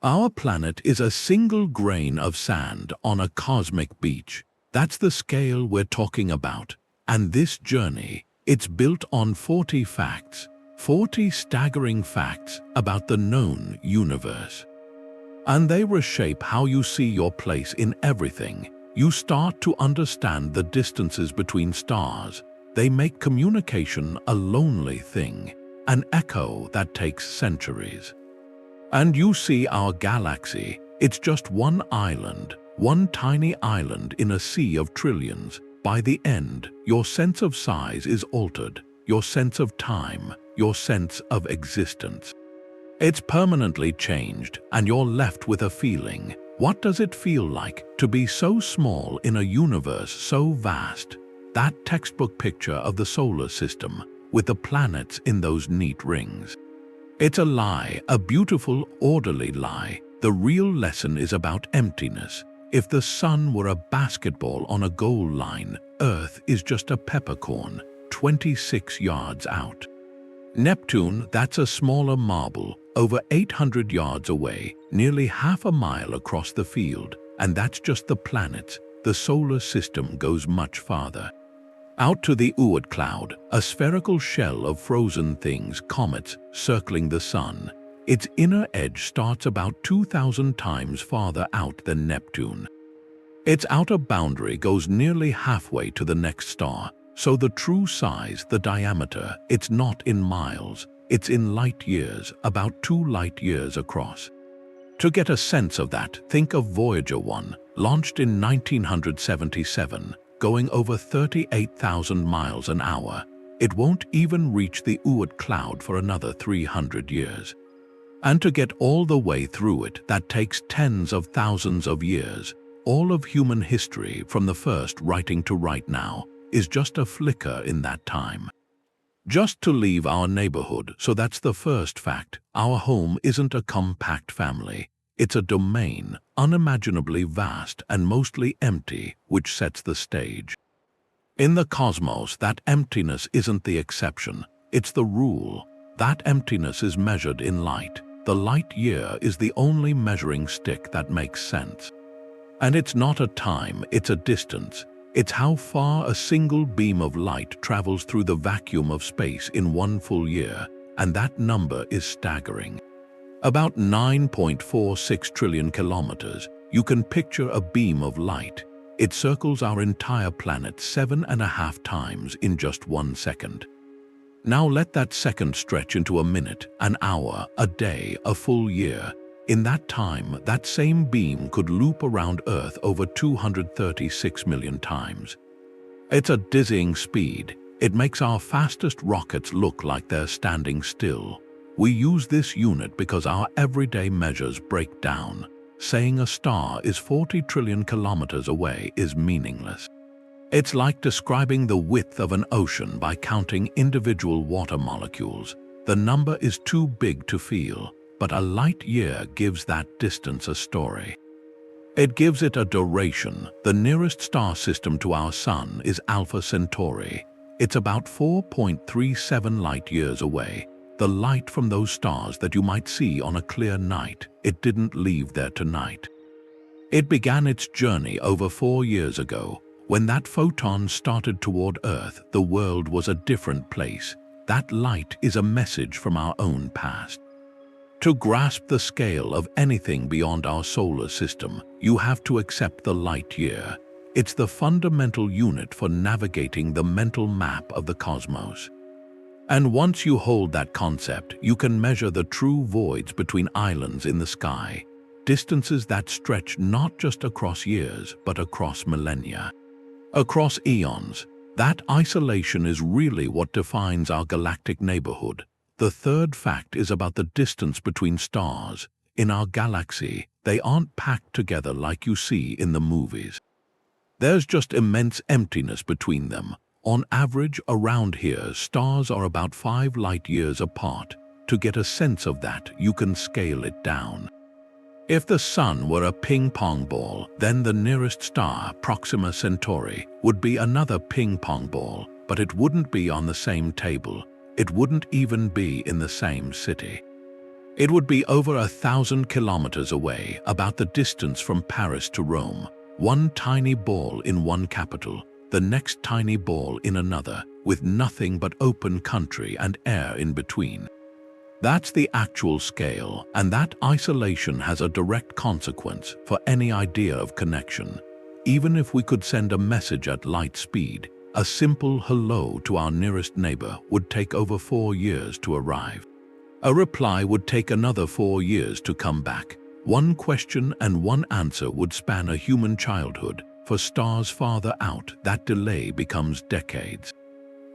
Our planet is a single grain of sand on a cosmic beach. That's the scale we're talking about. And this journey, it's built on 40 facts, 40 staggering facts about the known universe. And they reshape how you see your place in everything. You start to understand the distances between stars. They make communication a lonely thing, an echo that takes centuries. And you see our galaxy, it's just one island, one tiny island in a sea of trillions. By the end, your sense of size is altered, your sense of time, your sense of existence. It's permanently changed, and you're left with a feeling. What does it feel like to be so small in a universe so vast? That textbook picture of the solar system, with the planets in those neat rings. It's a lie, a beautiful, orderly lie. The real lesson is about emptiness. If the sun were a basketball on a goal line, Earth is just a peppercorn, 26 yards out. Neptune, that's a smaller marble, over 800 yards away, nearly half a mile across the field, and that's just the planets. The solar system goes much farther. Out to the Oort cloud, a spherical shell of frozen things, comets, circling the sun. Its inner edge starts about 2,000 times farther out than Neptune. Its outer boundary goes nearly halfway to the next star, so the true size, the diameter, it's not in miles, it's in light years, about 2 light years across. To get a sense of that, think of Voyager 1, launched in 1977, going over 38,000 miles an hour. It won't even reach the Oort cloud for another 300 years. And to get all the way through it, that takes tens of thousands of years. All of human history, from the first writing to right now, is just a flicker in that time. Just to leave our neighborhood, so that's the first fact. Our home isn't a compact family. It's a domain, unimaginably vast and mostly empty, which sets the stage. In the cosmos, that emptiness isn't the exception, it's the rule. That emptiness is measured in light. The light year is the only measuring stick that makes sense. And it's not a time, it's a distance. It's how far a single beam of light travels through the vacuum of space in one full year, and that number is staggering. About 9.46 trillion kilometers. You can picture a beam of light. It circles our entire planet 7.5 times in just 1 second. Now let that second stretch into a minute, an hour, a day, a full year. In that time, that same beam could loop around Earth over 236 million times. It's a dizzying speed. It makes our fastest rockets look like they're standing still. We use this unit because our everyday measures break down. Saying a star is 40 trillion kilometers away is meaningless. It's like describing the width of an ocean by counting individual water molecules. The number is too big to feel, but a light year gives that distance a story. It gives it a duration. The nearest star system to our Sun is Alpha Centauri. It's about 4.37 light years away. The light from those stars that you might see on a clear night, it didn't leave there tonight. It began its journey over 4 years ago. When that photon started toward Earth, the world was a different place. That light is a message from our own past. To grasp the scale of anything beyond our solar system, you have to accept the light year. It's the fundamental unit for navigating the mental map of the cosmos. And once you hold that concept, you can measure the true voids between islands in the sky, distances that stretch not just across years, but across millennia. Across eons. That isolation is really what defines our galactic neighborhood. The third fact is about the distance between stars. In our galaxy, they aren't packed together like you see in the movies. There's just immense emptiness between them. On average, around here, stars are about 5 light years apart. To get a sense of that, you can scale it down. If the Sun were a ping-pong ball, then the nearest star, Proxima Centauri, would be another ping-pong ball, but it wouldn't be on the same table. It wouldn't even be in the same city. It would be over 1,000 kilometers away, about the distance from Paris to Rome. One tiny ball in one capital, the next tiny ball in another, with nothing but open country and air in between. That's the actual scale, and that isolation has a direct consequence for any idea of connection. Even if we could send a message at light speed, a simple hello to our nearest neighbor would take over 4 years to arrive. A reply would take another 4 years to come back. One question and one answer would span a human childhood. For stars farther out, that delay becomes decades.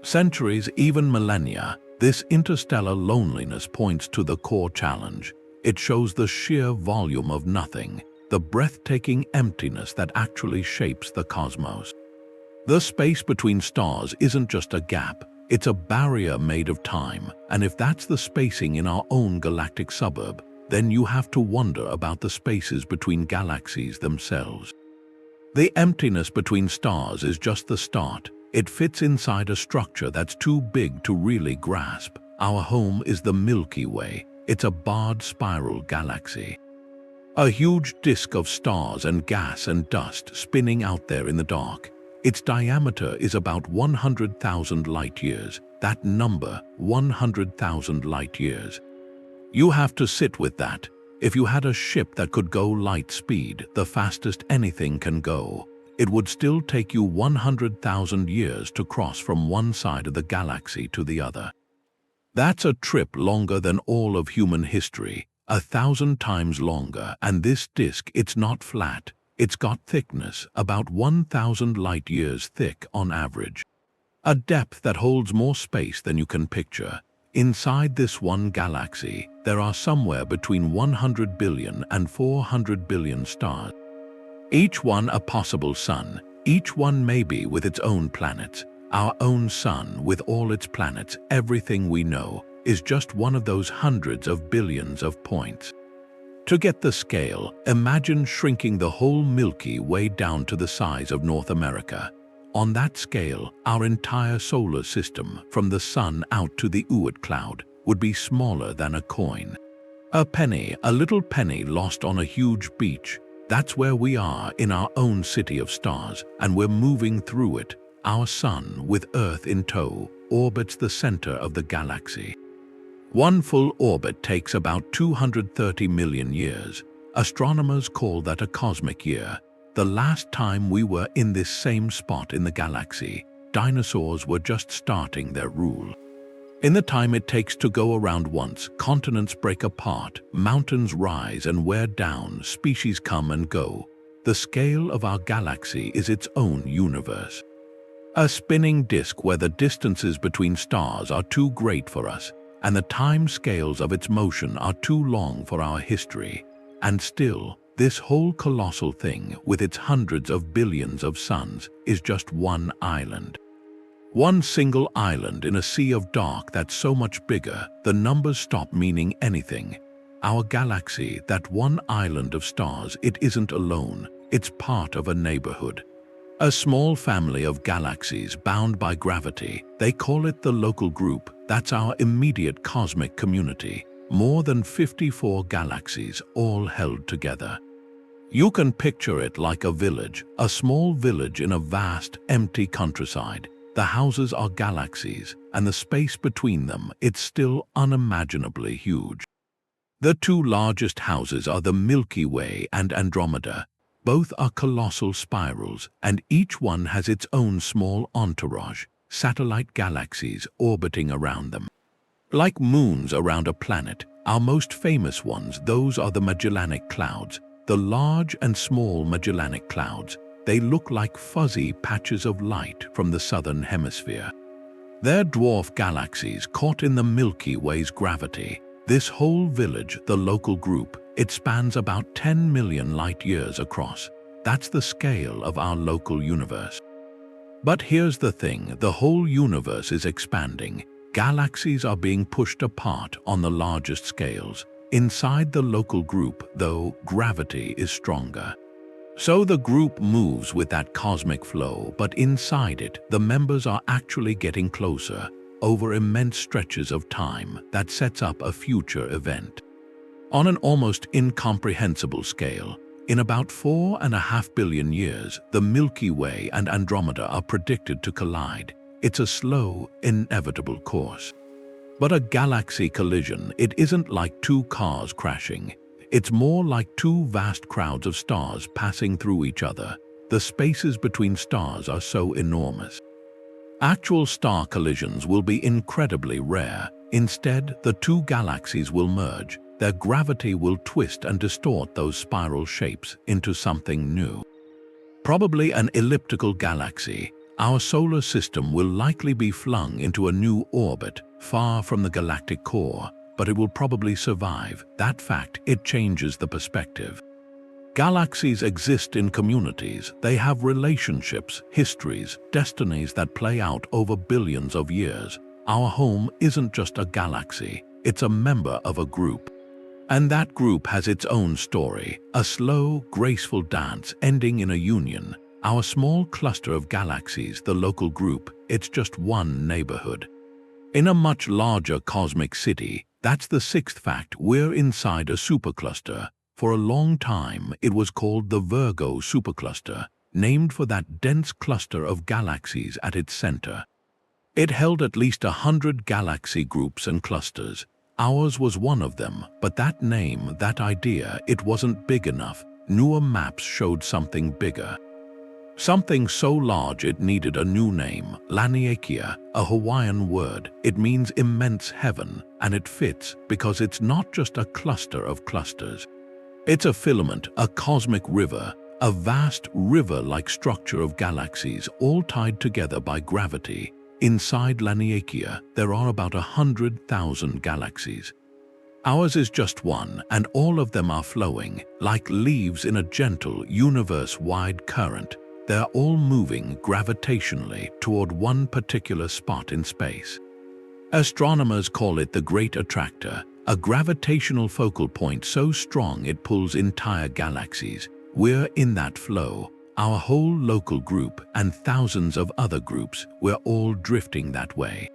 Centuries, even millennia. This interstellar loneliness points to the core challenge. It shows the sheer volume of nothing, the breathtaking emptiness that actually shapes the cosmos. The space between stars isn't just a gap, it's a barrier made of time, and if that's the spacing in our own galactic suburb, then you have to wonder about the spaces between galaxies themselves. The emptiness between stars is just the start. It fits inside a structure that's too big to really grasp. Our home is the Milky Way. It's a barred spiral galaxy. A huge disk of stars and gas and dust spinning out there in the dark. Its diameter is about 100,000 light-years. That number, 100,000 light-years. You have to sit with that. If you had a ship that could go light speed, the fastest anything can go, it would still take you 100,000 years to cross from one side of the galaxy to the other. That's a trip longer than all of human history, 1,000 times longer, and this disk, it's not flat. It's got thickness, about 1,000 light-years thick on average. A depth that holds more space than you can picture. Inside this one galaxy, there are somewhere between 100 billion and 400 billion stars. Each one a possible sun, each one maybe with its own planets. Our own sun with all its planets, everything we know, is just one of those hundreds of billions of points. To get the scale, imagine shrinking the whole Milky Way down to the size of North America. On that scale, our entire solar system, from the sun out to the Oort cloud, would be smaller than a coin. A penny, a little penny lost on a huge beach. That's where we are in our own city of stars, and we're moving through it. Our sun, with Earth in tow, orbits the center of the galaxy. One full orbit takes about 230 million years. Astronomers call that a cosmic year. The last time we were in this same spot in the galaxy, dinosaurs were just starting their rule. In the time it takes to go around once, continents break apart, mountains rise and wear down, species come and go. The scale of our galaxy is its own universe. A spinning disk where the distances between stars are too great for us, and the time scales of its motion are too long for our history. And still, this whole colossal thing, with its hundreds of billions of suns, is just one island. One single island in a sea of dark that's so much bigger, the numbers stop meaning anything. Our galaxy, that one island of stars, it isn't alone, it's part of a neighborhood. A small family of galaxies bound by gravity. They call it the local group. That's our immediate cosmic community. More than 54 galaxies, all held together. You can picture it like a village, a small village in a vast, empty countryside. The houses are galaxies, and the space between them, it's still unimaginably huge. The two largest houses are the Milky Way and Andromeda. Both are colossal spirals, and each one has its own small entourage, satellite galaxies orbiting around them. Like moons around a planet, our most famous ones, those are the Magellanic Clouds, the large and small Magellanic Clouds. They look like fuzzy patches of light from the southern hemisphere. They're dwarf galaxies caught in the Milky Way's gravity. This whole village, the local group, it spans about 10 million light-years across. That's the scale of our local universe. But here's the thing, the whole universe is expanding. Galaxies are being pushed apart on the largest scales. Inside the local group, though, gravity is stronger. So the group moves with that cosmic flow, but inside it, the members are actually getting closer, over immense stretches of time that sets up a future event. On an almost incomprehensible scale, in about 4.5 billion years, the Milky Way and Andromeda are predicted to collide. It's a slow, inevitable course. But a galaxy collision, it isn't like two cars crashing. It's more like two vast crowds of stars passing through each other. The spaces between stars are so enormous. Actual star collisions will be incredibly rare. Instead, the two galaxies will merge. Their gravity will twist and distort those spiral shapes into something new. Probably an elliptical galaxy, our solar system will likely be flung into a new orbit, far from the galactic core, but it will probably survive. That fact, it changes the perspective. Galaxies exist in communities. They have relationships, histories, destinies that play out over billions of years. Our home isn't just a galaxy, it's a member of a group. And that group has its own story, a slow, graceful dance ending in a union. Our small cluster of galaxies, the local group, it's just one neighborhood. In a much larger cosmic city, that's the sixth fact, we're inside a supercluster. For a long time, it was called the Virgo Supercluster, named for that dense cluster of galaxies at its center. It held at least 100 galaxy groups and clusters. Ours was one of them, but that name, that idea, it wasn't big enough. Newer maps showed something bigger. Something so large it needed a new name, Laniakea, a Hawaiian word. It means immense heaven, and it fits because it's not just a cluster of clusters. It's a filament, a cosmic river, a vast river-like structure of galaxies all tied together by gravity. Inside Laniakea, there are about 100,000 galaxies. Ours is just one, and all of them are flowing, like leaves in a gentle, universe-wide current. They're all moving gravitationally toward one particular spot in space. Astronomers call it the Great Attractor, a gravitational focal point so strong it pulls entire galaxies. We're in that flow. Our whole local group and thousands of other groups, we're all drifting that way.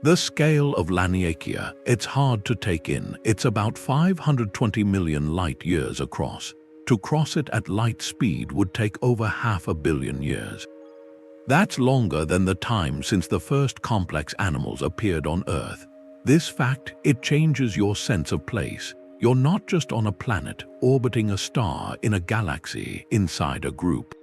The scale of Laniakea, it's hard to take in. It's about 520 million light years across. To cross it at light speed would take over 500 million years. That's longer than the time since the first complex animals appeared on Earth. This fact, it changes your sense of place. You're not just on a planet, orbiting a star in a galaxy inside a group.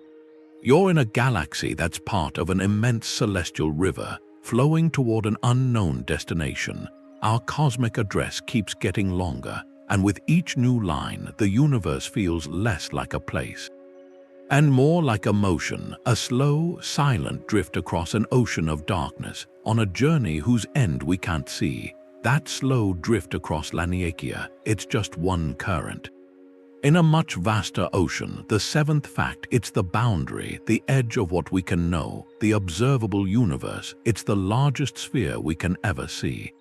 You're in a galaxy that's part of an immense celestial river, flowing toward an unknown destination. Our cosmic address keeps getting longer, and with each new line, the universe feels less like a place and more like a motion, a slow, silent drift across an ocean of darkness, on a journey whose end we can't see. That slow drift across Laniakea, it's just one current. In a much vaster ocean, the seventh fact, it's the boundary, the edge of what we can know, the observable universe. It's the largest sphere we can ever see.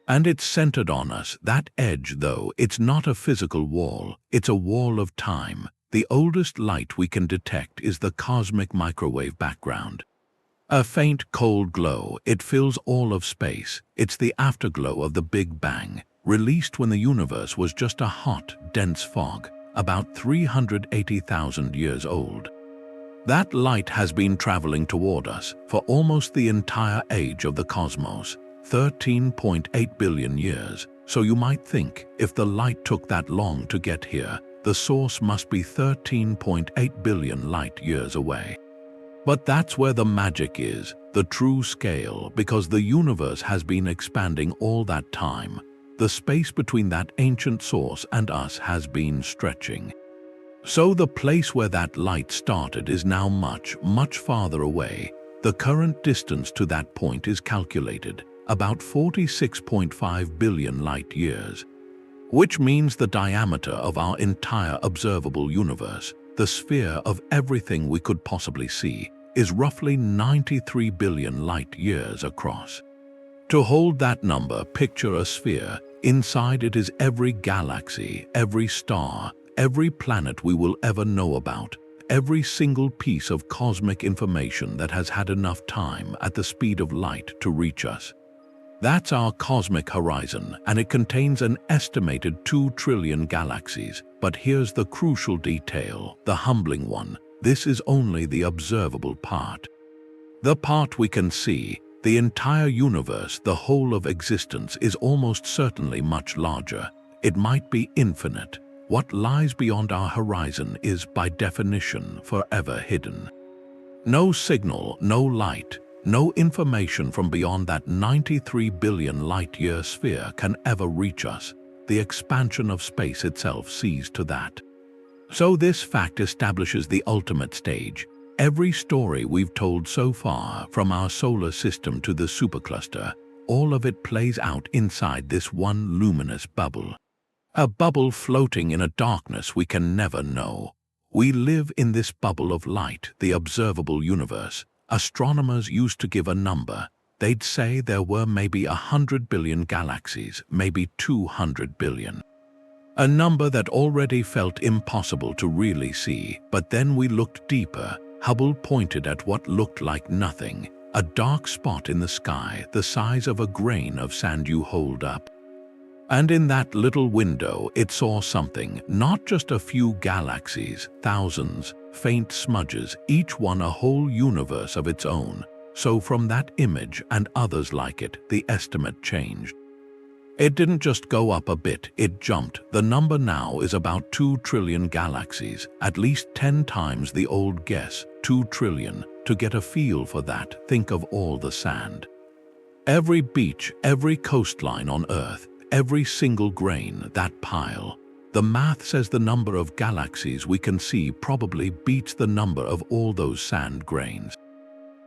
And it's centered on us. That edge, though, it's not a physical wall, it's a wall of time. The oldest light we can detect is the cosmic microwave background. A faint, cold glow, it fills all of space. It's the afterglow of the Big Bang, released when the universe was just a hot, dense fog, about 380,000 years old. That light has been traveling toward us for almost the entire age of the cosmos, 13.8 billion years. So you might think, if the light took that long to get here, the source must be 13.8 billion light years away. But that's where the magic is, the true scale, because the universe has been expanding all that time. The space between that ancient source and us has been stretching. So the place where that light started is now much, much farther away. The current distance to that point is calculated, about 46.5 billion light years. Which means the diameter of our entire observable universe, the sphere of everything we could possibly see, is roughly 93 billion light years across. To hold that number, picture a sphere. Inside it is every galaxy, every star, every planet we will ever know about, every single piece of cosmic information that has had enough time at the speed of light to reach us. That's our cosmic horizon, and it contains an estimated 2 trillion galaxies. But here's the crucial detail, the humbling one. This is only the observable part. The part we can see. The entire universe, the whole of existence, is almost certainly much larger. It might be infinite. What lies beyond our horizon is, by definition, forever hidden. No signal, no light, no information from beyond that 93 billion light-year sphere can ever reach us. The expansion of space itself sees to that. So this fact establishes the ultimate stage. Every story we've told so far, from our solar system to the supercluster, all of it plays out inside this one luminous bubble. A bubble floating in a darkness we can never know. We live in this bubble of light, the observable universe. Astronomers used to give a number. They'd say there were maybe 100 billion galaxies, maybe 200 billion. A number that already felt impossible to really see, but then we looked deeper. Hubble pointed at what looked like nothing, a dark spot in the sky the size of a grain of sand you hold up. And in that little window it saw something, not just a few galaxies, thousands, faint smudges, each one a whole universe of its own. So from that image and others like it, the estimate changed. It didn't just go up a bit, it jumped. The number now is about 2 trillion galaxies, at least 10 times the old guess, 2 trillion. To get a feel for that, think of all the sand. Every beach, every coastline on Earth, every single grain, that pile. The math says the number of galaxies we can see probably beats the number of all those sand grains.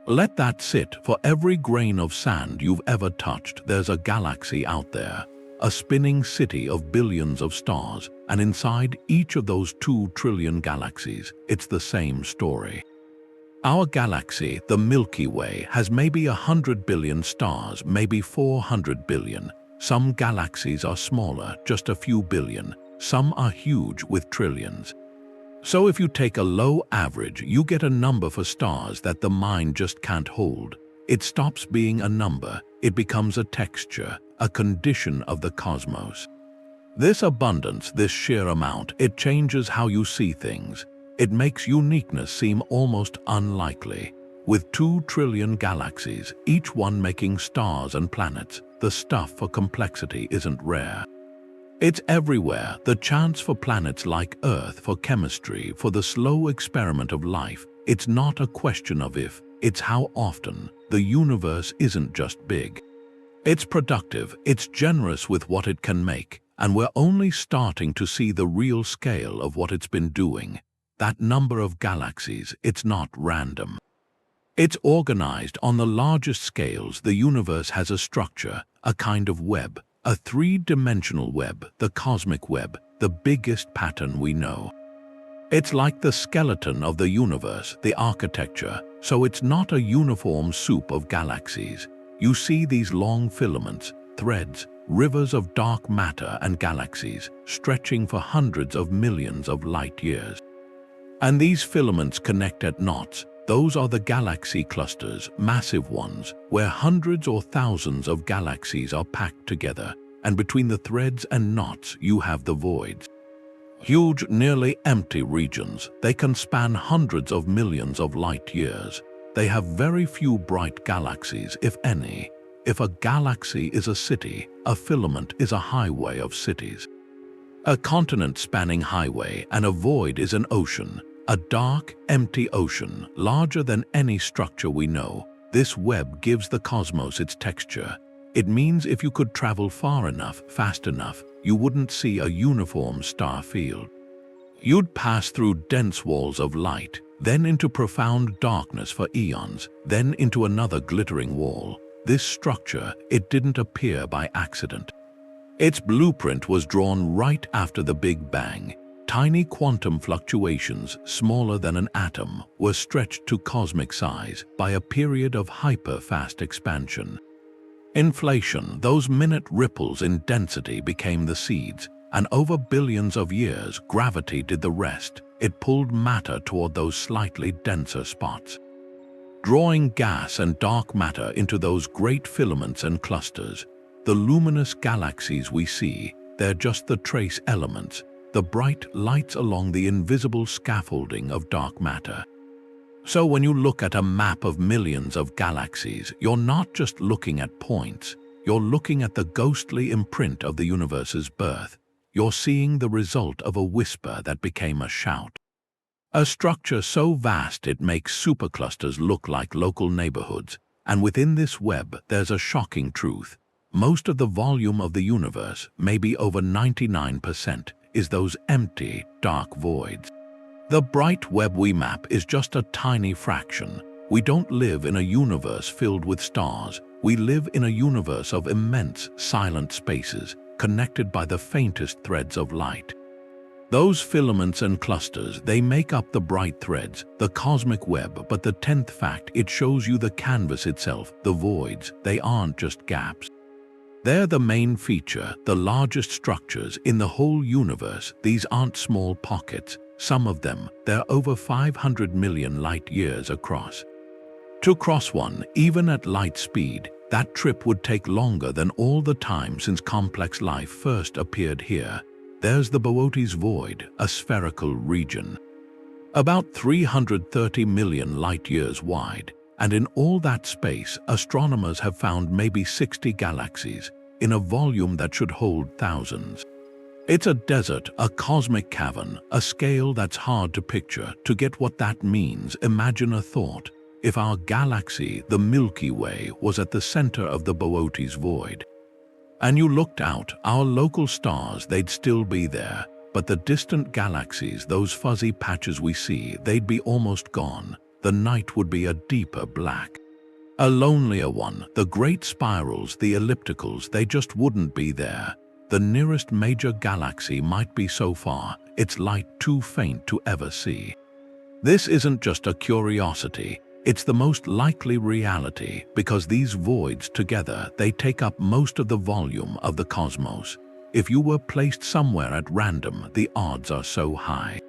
Let that sit. For every grain of sand you've ever touched, there's a galaxy out there, a spinning city of billions of stars, and inside each of those 2 trillion galaxies, it's the same story. Our galaxy, the Milky Way, has maybe 100 billion stars, maybe 400 billion. Some galaxies are smaller, just a few billion. Some are huge with trillions. So if you take a low average, you get a number for stars that the mind just can't hold. It stops being a number, it becomes a texture, a condition of the cosmos. This abundance, this sheer amount, it changes how you see things. It makes uniqueness seem almost unlikely. With 2 trillion galaxies, each one making stars and planets, the stuff for complexity isn't rare. It's everywhere, the chance for planets like Earth, for chemistry, for the slow experiment of life. It's not a question of if, it's how often. The universe isn't just big. It's productive, it's generous with what it can make, and we're only starting to see the real scale of what it's been doing. That number of galaxies, it's not random. It's organized on the largest scales. The universe has a structure, a kind of web. A 3-dimensional web, the cosmic web, the biggest pattern we know. It's like the skeleton of the universe, the architecture, so it's not a uniform soup of galaxies. You see these long filaments, threads, rivers of dark matter and galaxies, stretching for hundreds of millions of light years. And these filaments connect at knots. Those are the galaxy clusters, massive ones, where hundreds or thousands of galaxies are packed together, and between the threads and knots you have the voids. Huge, nearly empty regions. They can span hundreds of millions of light years. They have very few bright galaxies, if any. If a galaxy is a city, a filament is a highway of cities. A continent-spanning highway, and a void is an ocean. A dark, empty ocean, larger than any structure we know. This web gives the cosmos its texture. It means if you could travel far enough, fast enough, you wouldn't see a uniform star field. You'd pass through dense walls of light, then into profound darkness for eons, then into another glittering wall. This structure, it didn't appear by accident. Its blueprint was drawn right after the Big Bang. Tiny quantum fluctuations, smaller than an atom, were stretched to cosmic size by a period of hyper-fast expansion. Inflation, those minute ripples in density, became the seeds, and over billions of years, gravity did the rest. It pulled matter toward those slightly denser spots. drawing gas and dark matter into those great filaments and clusters. The luminous galaxies we see, they're just the trace elements, the bright lights along the invisible scaffolding of dark matter. So when you look at a map of millions of galaxies, you're not just looking at points, you're looking at the ghostly imprint of the universe's birth. You're seeing the result of a whisper that became a shout. A structure so vast it makes superclusters look like local neighborhoods, and within this web there's a shocking truth. Most of the volume of the universe, maybe over 99%, is those empty, dark voids. The bright web we map is just a tiny fraction. We don't live in a universe filled with stars. We live in a universe of immense, silent spaces, connected by the faintest threads of light. Those filaments and clusters, they make up the bright threads, the cosmic web, but the 10th fact, it shows you the canvas itself, the voids. They aren't just gaps. They're the main feature, the largest structures in the whole universe. These aren't small pockets. Some of them, they're over 500 million light-years across. To cross one, even at light speed, that trip would take longer than all the time since complex life first appeared here. There's the Boötes void, a spherical region, about 330 million light-years wide, and in all that space, astronomers have found maybe 60 galaxies, in a volume that should hold thousands. It's a desert, a cosmic cavern, a scale that's hard to picture. To get what that means, imagine a thought. If our galaxy, the Milky Way, was at the center of the Boötes void, and you looked out, our local stars, they'd still be there. But the distant galaxies, those fuzzy patches we see, they'd be almost gone. The night would be a deeper black. A lonelier one. The great spirals, the ellipticals, they just wouldn't be there. The nearest major galaxy might be so far, its light too faint to ever see. This isn't just a curiosity, it's the most likely reality, because these voids together, they take up most of the volume of the cosmos. If you were placed somewhere at random, the odds are so high.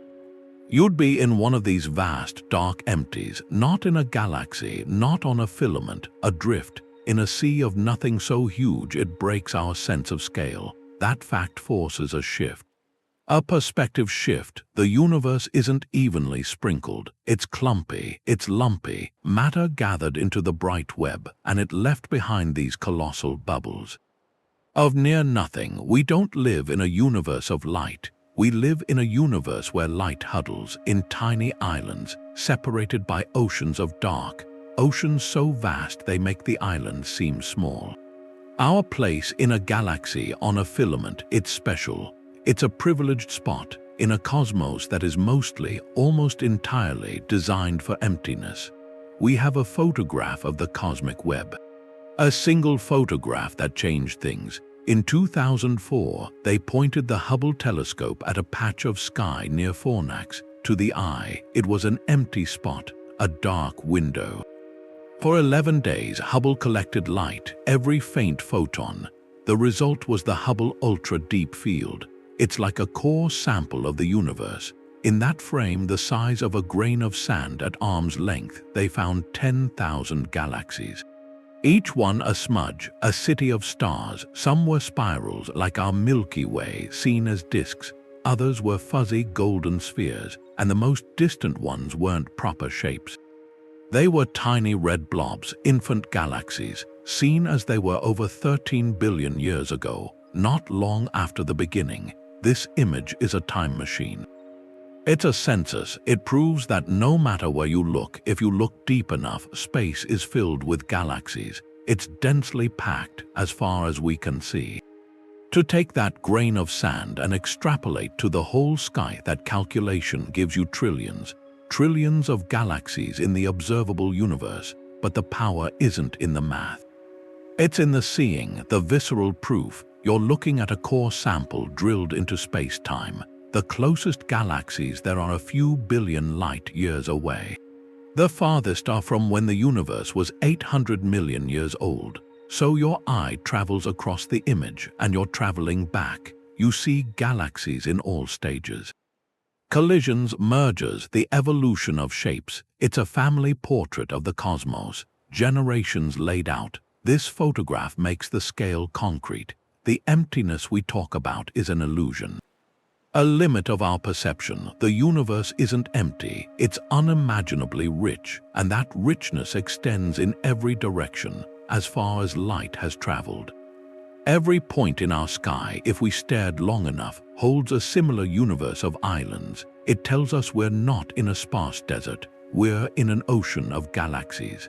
You'd be in one of these vast, dark empties, not in a galaxy, not on a filament, adrift, in a sea of nothing so huge it breaks our sense of scale. That fact forces a shift. A perspective shift. The universe isn't evenly sprinkled. It's clumpy, it's lumpy. Matter gathered into the bright web, and it left behind these colossal bubbles. Of near nothing, we don't live in a universe of light. We live in a universe where light huddles in tiny islands, separated by oceans of dark, oceans so vast they make the islands seem small. Our place in a galaxy on a filament, it's special. It's a privileged spot in a cosmos that is mostly, almost entirely, designed for emptiness. We have a photograph of the cosmic web. A single photograph that changed things. In 2004, they pointed the Hubble telescope at a patch of sky near Fornax. To the eye, it was an empty spot, a dark window. For 11 days, Hubble collected light, every faint photon. The result was the Hubble Ultra Deep Field. It's like a core sample of the universe. In that frame, the size of a grain of sand at arm's length, they found 10,000 galaxies. Each one a smudge, a city of stars. Some were spirals like our Milky Way, seen as disks. Others were fuzzy golden spheres, and the most distant ones weren't proper shapes. They were tiny red blobs, infant galaxies, seen as they were over 13 billion years ago, not long after the beginning. This image is a time machine. It's a census. It proves that no matter where you look, if you look deep enough, space is filled with galaxies. It's densely packed as far as we can see. To take that grain of sand and extrapolate to the whole sky, that calculation gives you trillions of galaxies in the observable universe. But the power isn't in the math. It's in the seeing, the visceral proof. You're looking at a core sample drilled into space-time. The closest galaxies there are a few billion light-years away. The farthest are from when the universe was 800 million years old. So your eye travels across the image and you're traveling back. You see galaxies in all stages. Collisions, mergers, the evolution of shapes. It's a family portrait of the cosmos, generations laid out. This photograph makes the scale concrete. The emptiness we talk about is an illusion. A limit of our perception. The universe isn't empty, it's unimaginably rich, and that richness extends in every direction, as far as light has traveled. Every point in our sky, if we stared long enough, holds a similar universe of islands. It tells us we're not in a sparse desert, we're in an ocean of galaxies.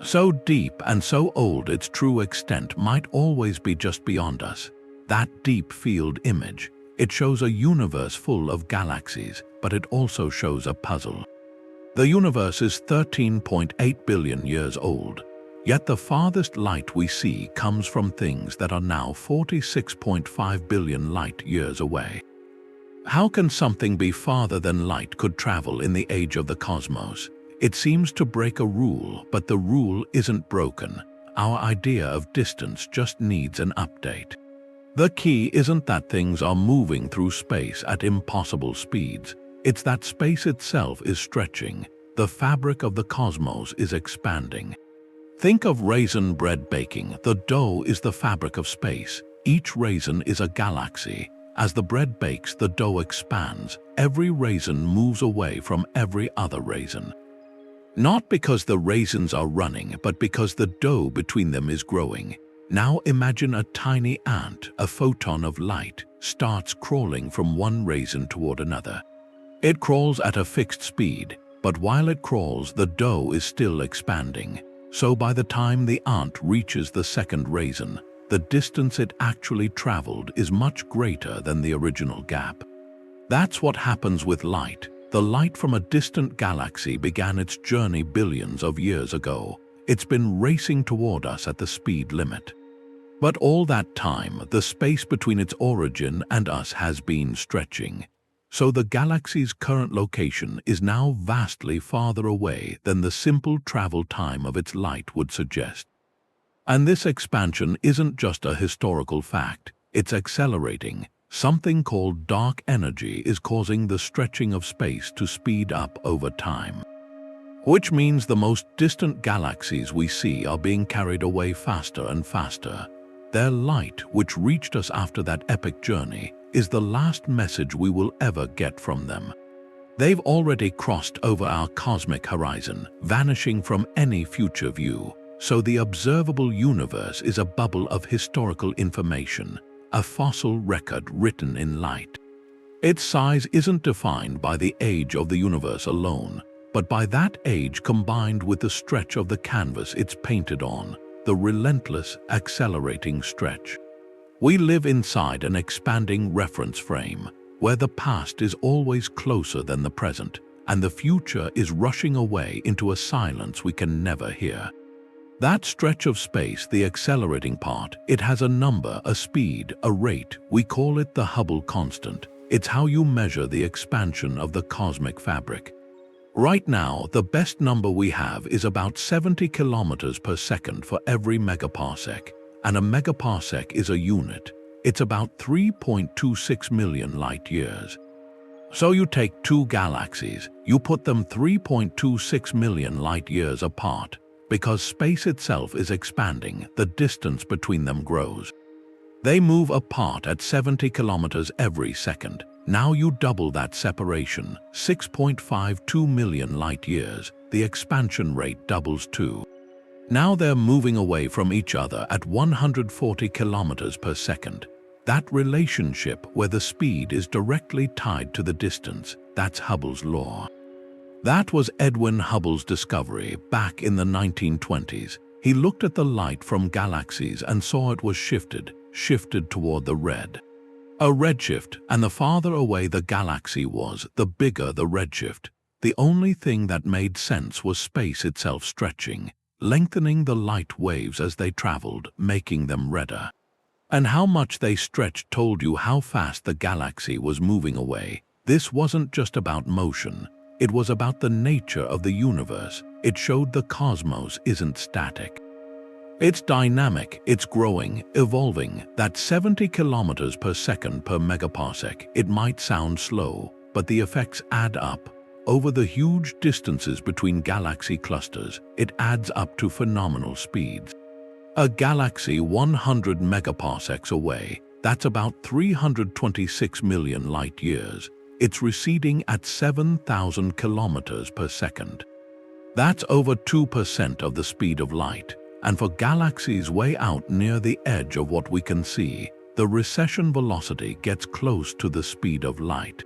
So deep and so old its true extent might always be just beyond us. That deep field image, it shows a universe full of galaxies, but it also shows a puzzle. The universe is 13.8 billion years old, yet the farthest light we see comes from things that are now 46.5 billion light years away. How can something be farther than light could travel in the age of the cosmos? It seems to break a rule, but the rule isn't broken. Our idea of distance just needs an update. The key isn't that things are moving through space at impossible speeds. It's that space itself is stretching. The fabric of the cosmos is expanding. Think of raisin bread baking. The dough is the fabric of space. Each raisin is a galaxy. As the bread bakes, the dough expands. Every raisin moves away from every other raisin. Not because the raisins are running, but because the dough between them is growing. Now imagine a tiny ant, a photon of light, starts crawling from one raisin toward another. It crawls at a fixed speed, but while it crawls, the dough is still expanding. So by the time the ant reaches the second raisin, the distance it actually traveled is much greater than the original gap. That's what happens with light. The light from a distant galaxy began its journey billions of years ago. It's been racing toward us at the speed limit. But all that time, the space between its origin and us has been stretching. So the galaxy's current location is now vastly farther away than the simple travel time of its light would suggest. And this expansion isn't just a historical fact, it's accelerating. Something called dark energy is causing the stretching of space to speed up over time. Which means the most distant galaxies we see are being carried away faster and faster. Their light, which reached us after that epic journey, is the last message we will ever get from them. They've already crossed over our cosmic horizon, vanishing from any future view. So the observable universe is a bubble of historical information, a fossil record written in light. Its size isn't defined by the age of the universe alone, but by that age combined with the stretch of the canvas it's painted on, the relentless, accelerating stretch. We live inside an expanding reference frame, where the past is always closer than the present, and the future is rushing away into a silence we can never hear. That stretch of space, the accelerating part, it has a number, a speed, a rate. We call it the Hubble constant. It's how you measure the expansion of the cosmic fabric. Right now, the best number we have is about 70 kilometers per second for every megaparsec, and a megaparsec is a unit. It's about 3.26 million light years. So you take two galaxies, you put them 3.26 million light years apart. Because space itself is expanding, the distance between them grows. They move apart at 70 kilometers every second. Now you double that separation, 6.52 million light years. The expansion rate doubles too. Now they're moving away from each other at 140 kilometers per second. That relationship where the speed is directly tied to the distance, that's Hubble's law. That was Edwin Hubble's discovery back in the 1920s. He looked at the light from galaxies and saw it was shifted toward the red. A redshift, and the farther away the galaxy was, the bigger the redshift. The only thing that made sense was space itself stretching, lengthening the light waves as they traveled, making them redder. And how much they stretched told you how fast the galaxy was moving away. This wasn't just about motion. It was about the nature of the universe. It showed the cosmos isn't static. It's dynamic, it's growing, evolving. That 70 kilometers per second per megaparsec, it might sound slow, but the effects add up. over the huge distances between galaxy clusters, it adds up to phenomenal speeds. A galaxy 100 megaparsecs away, that's about 326 million light-years. It's receding at 7,000 kilometers per second. That's over 2% of the speed of light, and for galaxies way out near the edge of what we can see, the recession velocity gets close to the speed of light.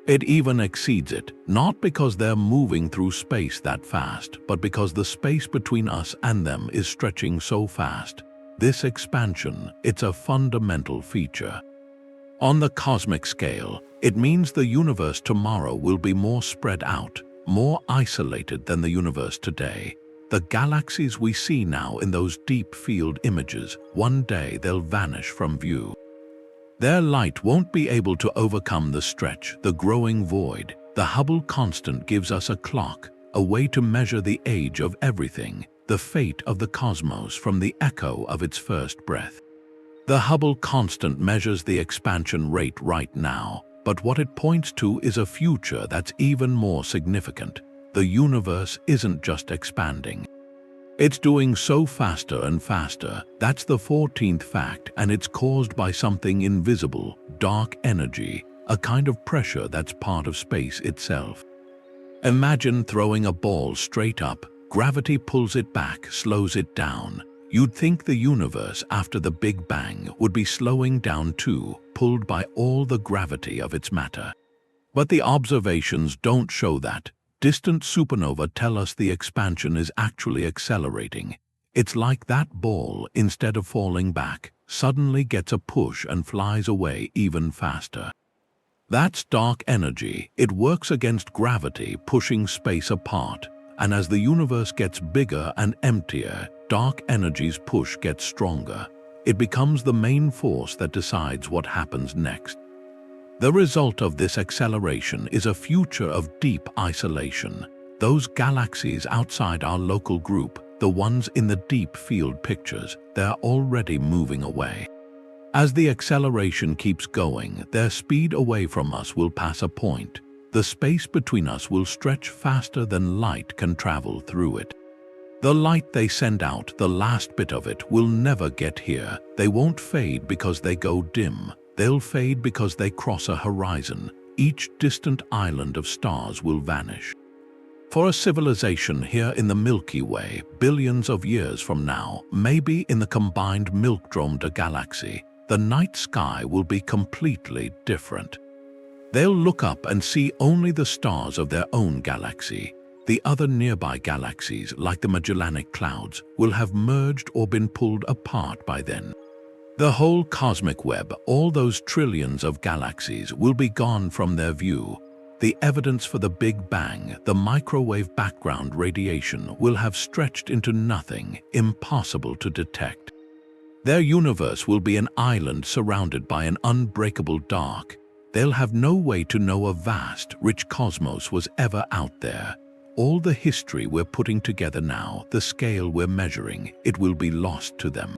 It even exceeds it, not because they're moving through space that fast, but because the space between us and them is stretching so fast. This expansion, it's a fundamental feature. On the cosmic scale, it means the universe tomorrow will be more spread out, more isolated than the universe today. The galaxies we see now in those deep field images, one day they'll vanish from view. Their light won't be able to overcome the stretch, the growing void. The Hubble constant gives us a clock, a way to measure the age of everything, the fate of the cosmos from the echo of its first breath. The Hubble constant measures the expansion rate right now, but what it points to is a future that's even more significant. The universe isn't just expanding. It's doing so faster and faster. That's the 14th fact, and it's caused by something invisible, dark energy, a kind of pressure that's part of space itself. Imagine throwing a ball straight up. Gravity pulls it back, slows it down. You'd think the universe after the Big Bang would be slowing down too, pulled by all the gravity of its matter. But the observations don't show that. Distant supernovae tell us the expansion is actually accelerating. It's like that ball, instead of falling back, suddenly gets a push and flies away even faster. That's dark energy. It works against gravity, pushing space apart. And as the universe gets bigger and emptier, dark energy's push gets stronger. It becomes the main force that decides what happens next. The result of this acceleration is a future of deep isolation. Those galaxies outside our local group, the ones in the deep field pictures, they're already moving away. As the acceleration keeps going, their speed away from us will pass a point. The space between us will stretch faster than light can travel through it. The light they send out, the last bit of it, will never get here. They won't fade because they go dim. They'll fade because they cross a horizon. Each distant island of stars will vanish. For a civilization here in the Milky Way, billions of years from now, maybe in the combined Milky galaxy, the night sky will be completely different. They'll look up and see only the stars of their own galaxy. The other nearby galaxies, like the Magellanic Clouds, will have merged or been pulled apart by then. The whole cosmic web, all those trillions of galaxies, will be gone from their view. The evidence for the Big Bang, the microwave background radiation, will have stretched into nothing, impossible to detect. Their universe will be an island surrounded by an unbreakable dark. They'll have no way to know a vast, rich cosmos was ever out there. All the history we're putting together now, the scale we're measuring, it will be lost to them.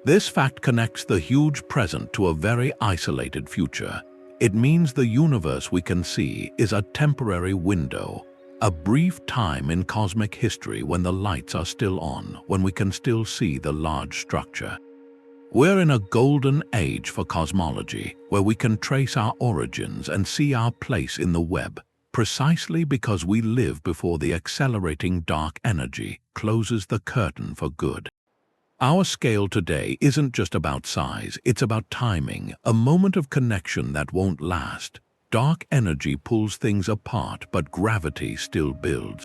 This fact connects the huge present to a very isolated future. It means the universe we can see is a temporary window, a brief time in cosmic history when the lights are still on, when we can still see the large structure. We're in a golden age for cosmology, where we can trace our origins and see our place in the web, precisely because we live before the accelerating dark energy closes the curtain for good. Our scale today isn't just about size, it's about timing, a moment of connection that won't last. Dark energy pulls things apart, but gravity still builds.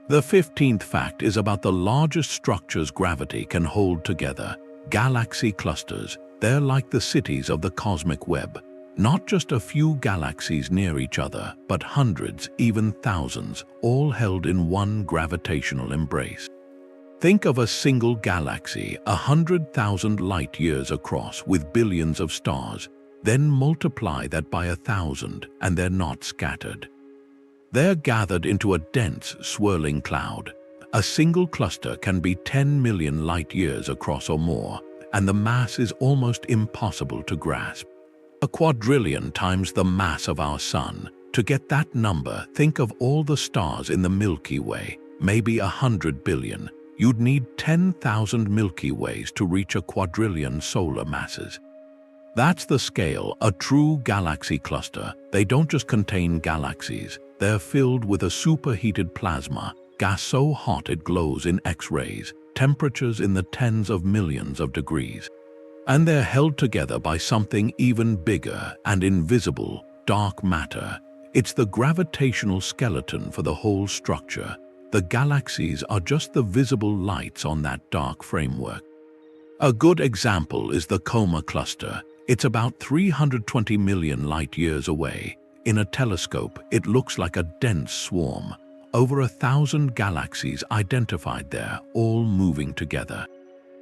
The 15th fact is about the largest structures gravity can hold together. Galaxy clusters, they're like the cities of the cosmic web. Not just a few galaxies near each other, but hundreds, even thousands, all held in one gravitational embrace. Think of a single galaxy, 100,000 light-years across with billions of stars, then multiply that by 1,000 and they're not scattered. They're gathered into a dense, swirling cloud. A single cluster can be 10 million light-years across or more, and the mass is almost impossible to grasp. A quadrillion times the mass of our Sun, To get that number, think of all the stars in the Milky Way, maybe 100 billion. You'd need 10,000 Milky Ways to reach a quadrillion solar masses. That's the scale, a true galaxy cluster. They don't just contain galaxies, they're filled with a superheated plasma, gas so hot it glows in X-rays, temperatures in the tens of millions of degrees. And they're held together by something even bigger and invisible, dark matter. It's the gravitational skeleton for the whole structure. The galaxies are just the visible lights on that dark framework. A good example is the Coma cluster. It's about 320 million light-years away. In a telescope, it looks like a dense swarm. Over 1,000 galaxies identified there, all moving together.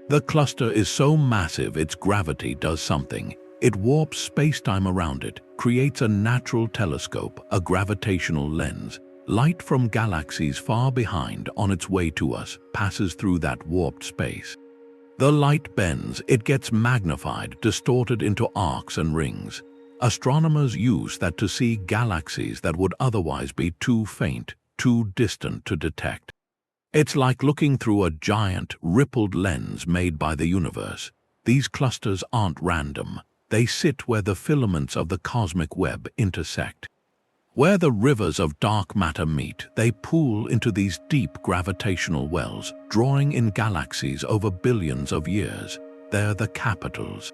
The cluster is so massive its gravity does something. It warps space-time around it, creates a natural telescope, a gravitational lens. Light from galaxies far behind on its way to us passes through that warped space. The light bends, it gets magnified, distorted into arcs and rings. Astronomers use that to see galaxies that would otherwise be too faint, too distant to detect. It's like looking through a giant, rippled lens made by the universe. These clusters aren't random. They sit where the filaments of the cosmic web intersect. Where the rivers of dark matter meet, they pool into these deep gravitational wells, drawing in galaxies over billions of years. They're the capitals.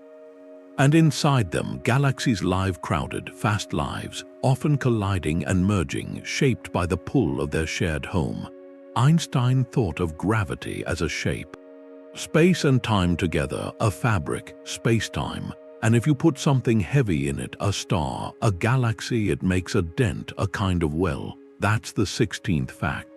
And inside them, galaxies live crowded, fast lives, often colliding and merging, shaped by the pull of their shared home. Einstein thought of gravity as a shape. Space and time together, a fabric, space-time. And if you put something heavy in it, a star, a galaxy, it makes a dent, a kind of well. That's the 16th fact.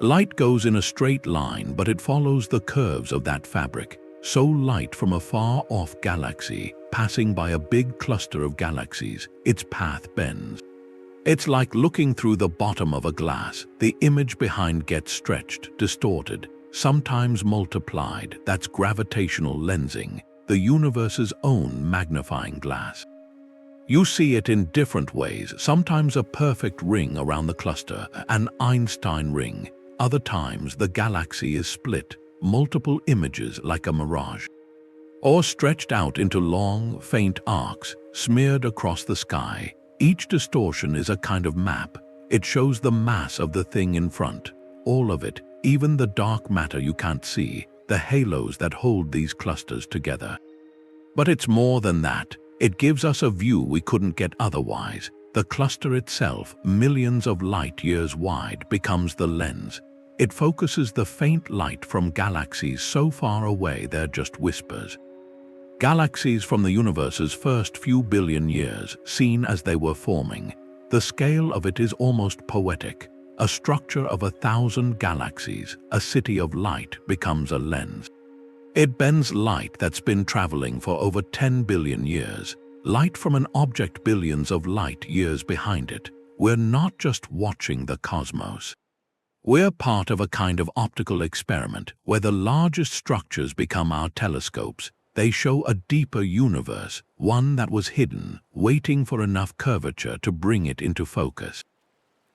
Light goes in a straight line, but it follows the curves of that fabric. So light from a far-off galaxy, passing by a big cluster of galaxies, its path bends. It's like looking through the bottom of a glass. The image behind gets stretched, distorted, sometimes multiplied. That's gravitational lensing, the universe's own magnifying glass. You see it in different ways, sometimes a perfect ring around the cluster, an Einstein ring. Other times the galaxy is split, multiple images like a mirage. Or stretched out into long, faint arcs, smeared across the sky. Each distortion is a kind of map. It shows the mass of the thing in front, all of it, even the dark matter you can't see, the halos that hold these clusters together. But it's more than that. It gives us a view we couldn't get otherwise. The cluster itself, millions of light-years wide, becomes the lens. It focuses the faint light from galaxies so far away they're just whispers. Galaxies from the universe's first few billion years, seen as they were forming. The scale of it is almost poetic. A structure of 1,000 galaxies, a city of light, becomes a lens. It bends light that's been traveling for over 10 billion years, light from an object billions of light years behind it. We're not just watching the cosmos. We're part of a kind of optical experiment where the largest structures become our telescopes. They show a deeper universe, one that was hidden, waiting for enough curvature to bring it into focus.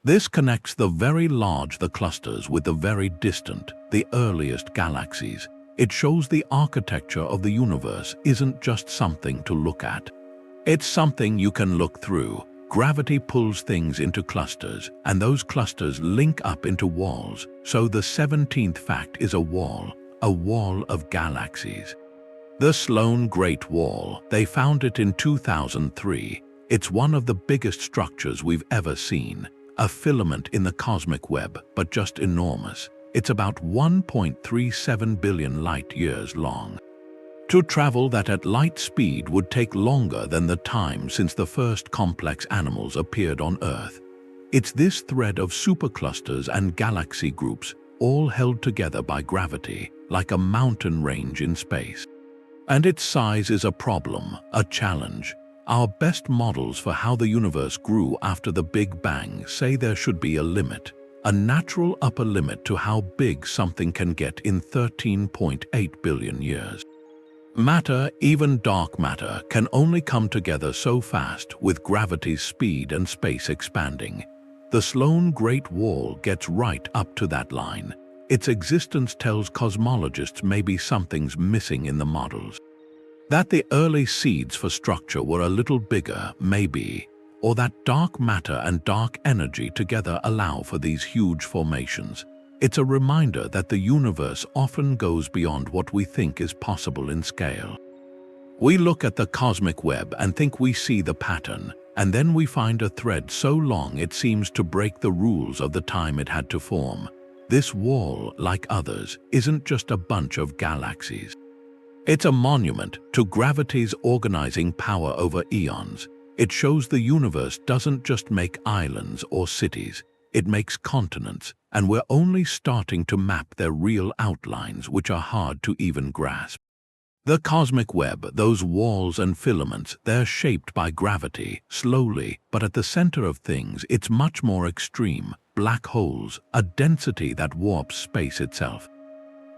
This connects the very large, the clusters, with the very distant, the earliest galaxies. It shows the architecture of the universe isn't just something to look at. It's something you can look through. Gravity pulls things into clusters, and those clusters link up into walls. So the 17th fact is a wall of galaxies. The Sloan Great Wall, they found it in 2003. It's one of the biggest structures we've ever seen. A filament in the cosmic web, but just enormous. It's about 1.37 billion light-years long. To travel that at light speed would take longer than the time since the first complex animals appeared on Earth. It's this thread of superclusters and galaxy groups, all held together by gravity, like a mountain range in space. And its size is a problem, a challenge. Our best models for how the universe grew after the Big Bang say there should be a limit, a natural upper limit to how big something can get in 13.8 billion years. Matter, even dark matter, can only come together so fast with gravity's speed and space expanding. The Sloan Great Wall gets right up to that line. Its existence tells cosmologists maybe something's missing in the models. That the early seeds for structure were a little bigger, maybe, or that dark matter and dark energy together allow for these huge formations. It's a reminder that the universe often goes beyond what we think is possible in scale. We look at the cosmic web and think we see the pattern, and then we find a thread so long it seems to break the rules of the time it had to form. This wall, like others, isn't just a bunch of galaxies. It's a monument to gravity's organizing power over eons. It shows the universe doesn't just make islands or cities, it makes continents, and we're only starting to map their real outlines, which are hard to even grasp. The cosmic web, those walls and filaments, they're shaped by gravity, slowly, but at the center of things, it's much more extreme. Black holes, a density that warps space itself.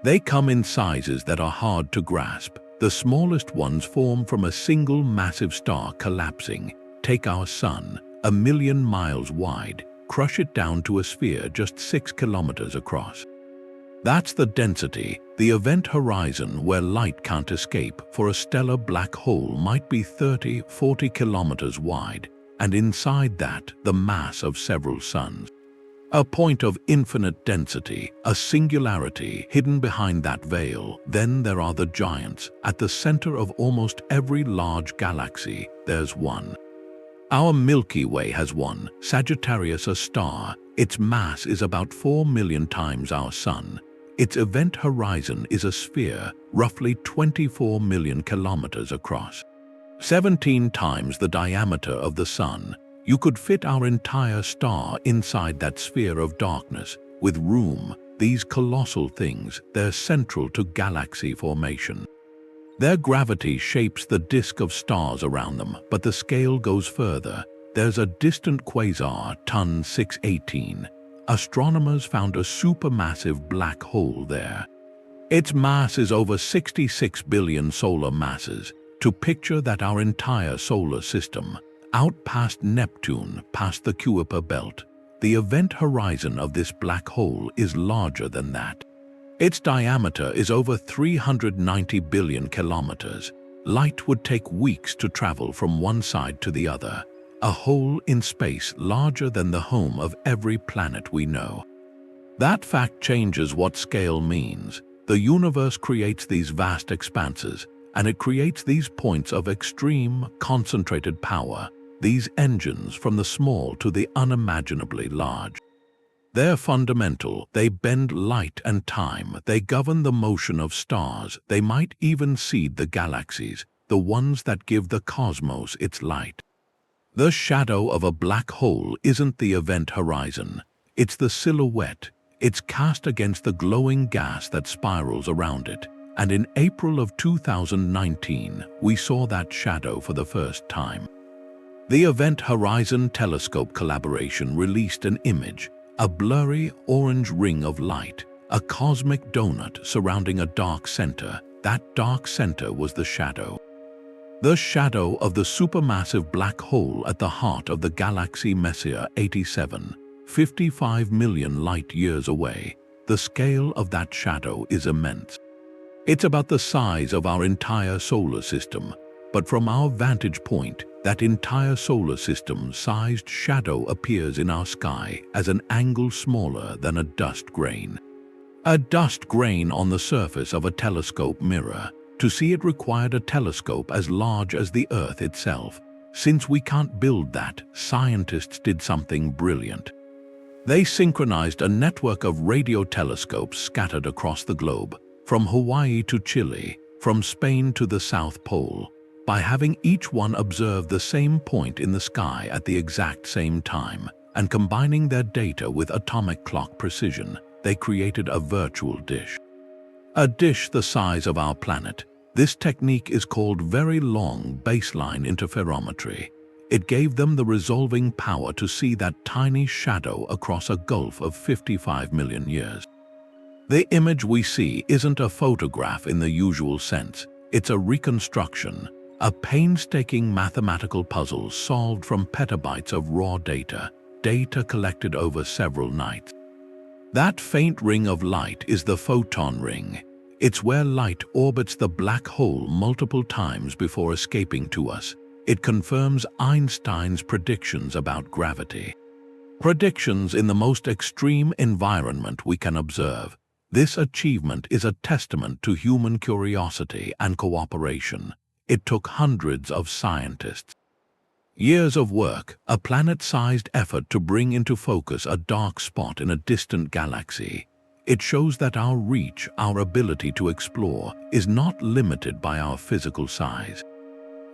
They come in sizes that are hard to grasp. The smallest ones form from a single massive star collapsing. Take our sun, 1 million miles wide, crush it down to a sphere just 6 kilometers across. That's the density, the event horizon where light can't escape. For a stellar black hole might be 30, 40 kilometers wide, and inside that, the mass of several suns. A point of infinite density, a singularity hidden behind that veil. Then there are the giants. At the center of almost every large galaxy, there's one. Our Milky Way has one, Sagittarius, a star. Its mass is about 4 million times our Sun. Its event horizon is a sphere, roughly 24 million kilometers across. 17 times the diameter of the Sun. You could fit our entire star inside that sphere of darkness. With room, these colossal things, they're central to galaxy formation. Their gravity shapes the disk of stars around them, but the scale goes further. There's a distant quasar, Ton 618. Astronomers found a supermassive black hole there. Its mass is over 66 billion solar masses. To picture that, our entire solar system, out past Neptune, past the Kuiper belt, the event horizon of this black hole is larger than that. Its diameter is over 390 billion kilometers. Light would take weeks to travel from one side to the other. A hole in space larger than the home of every planet we know. That fact changes what scale means. The universe creates these vast expanses, and it creates these points of extreme, concentrated power. These engines from the small to the unimaginably large. They're fundamental. They bend light and time. They govern the motion of stars. They might even seed the galaxies, the ones that give the cosmos its light. The shadow of a black hole isn't the event horizon. It's the silhouette. It's cast against the glowing gas that spirals around it. And in April of 2019, we saw that shadow for the first time. The Event Horizon Telescope collaboration released an image, a blurry orange ring of light, a cosmic donut surrounding a dark center. That dark center was the shadow. The shadow of the supermassive black hole at the heart of the galaxy Messier 87, 55 million light-years away. The scale of that shadow is immense. It's about the size of our entire solar system, but from our vantage point, that entire solar system-sized shadow appears in our sky as an angle smaller than a dust grain. A dust grain on the surface of a telescope mirror. To see it required a telescope as large as the Earth itself. Since we can't build that, scientists did something brilliant. They synchronized a network of radio telescopes scattered across the globe, from Hawaii to Chile, from Spain to the South Pole. By having each one observe the same point in the sky at the exact same time, and combining their data with atomic clock precision, they created a virtual dish. A dish the size of our planet. This technique is called Very Long Baseline Interferometry. It gave them the resolving power to see that tiny shadow across a gulf of 55 million years. The image we see isn't a photograph in the usual sense. It's a reconstruction, a painstaking mathematical puzzle solved from petabytes of raw data collected over several nights. That faint ring of light is the photon ring. It's where light orbits the black hole multiple times before escaping to us. It confirms Einstein's predictions about gravity. Predictions in the most extreme environment we can observe. This achievement is a testament to human curiosity and cooperation. It took hundreds of scientists, years of work, a planet-sized effort to bring into focus a dark spot in a distant galaxy. It shows that our reach, our ability to explore, is not limited by our physical size.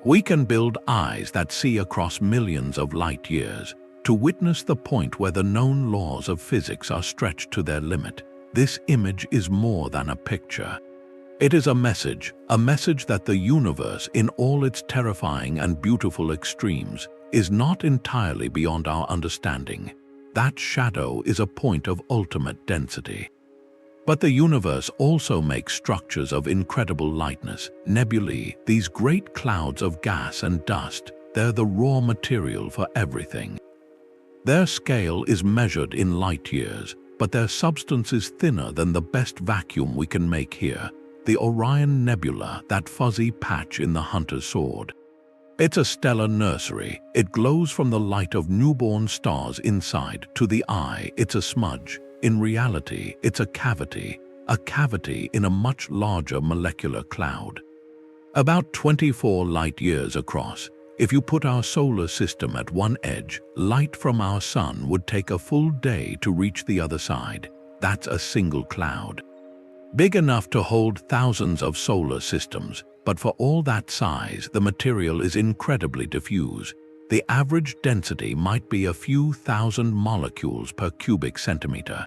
We can build eyes that see across millions of light years to witness the point where the known laws of physics are stretched to their limit. This image is more than a picture. It is a message that the universe, in all its terrifying and beautiful extremes, is not entirely beyond our understanding. That shadow is a point of ultimate density. But the universe also makes structures of incredible lightness. Nebulae, these great clouds of gas and dust, they're the raw material for everything. Their scale is measured in light years, but their substance is thinner than the best vacuum we can make here. The Orion Nebula, that fuzzy patch in the hunter's sword. It's a stellar nursery. It glows from the light of newborn stars inside. To the eye, it's a smudge. In reality, it's a cavity in a much larger molecular cloud. About 24 light years across. If you put our solar system at one edge, light from our sun would take a full day to reach the other side. That's a single cloud. Big enough to hold thousands of solar systems, but for all that size, the material is incredibly diffuse. The average density might be a few thousand molecules per cubic centimeter.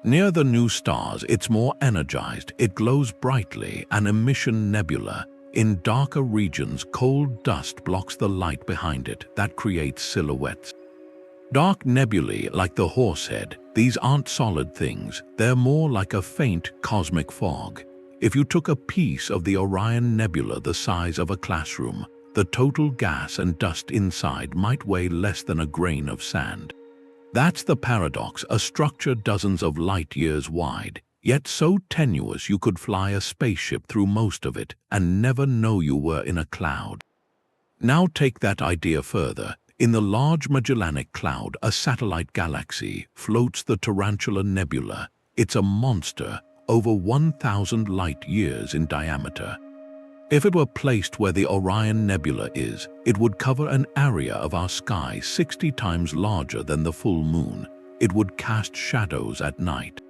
Near the new stars, it's more energized. It glows brightly, an emission nebula. In darker regions, cold dust blocks the light behind it. That creates silhouettes. Dark nebulae, like the horsehead, these aren't solid things. They're more like a faint cosmic fog. If you took a piece of the Orion Nebula the size of a classroom, the total gas and dust inside might weigh less than a grain of sand. That's the paradox, a structure dozens of light years wide, yet so tenuous you could fly a spaceship through most of it and never know you were in a cloud. Now take that idea further. In the Large Magellanic Cloud, a satellite galaxy, floats the Tarantula Nebula. It's a monster, over 1,000 light years in diameter. If it were placed where the Orion Nebula is, it would cover an area of our sky 60 times larger than the full moon. It would cast shadows at night.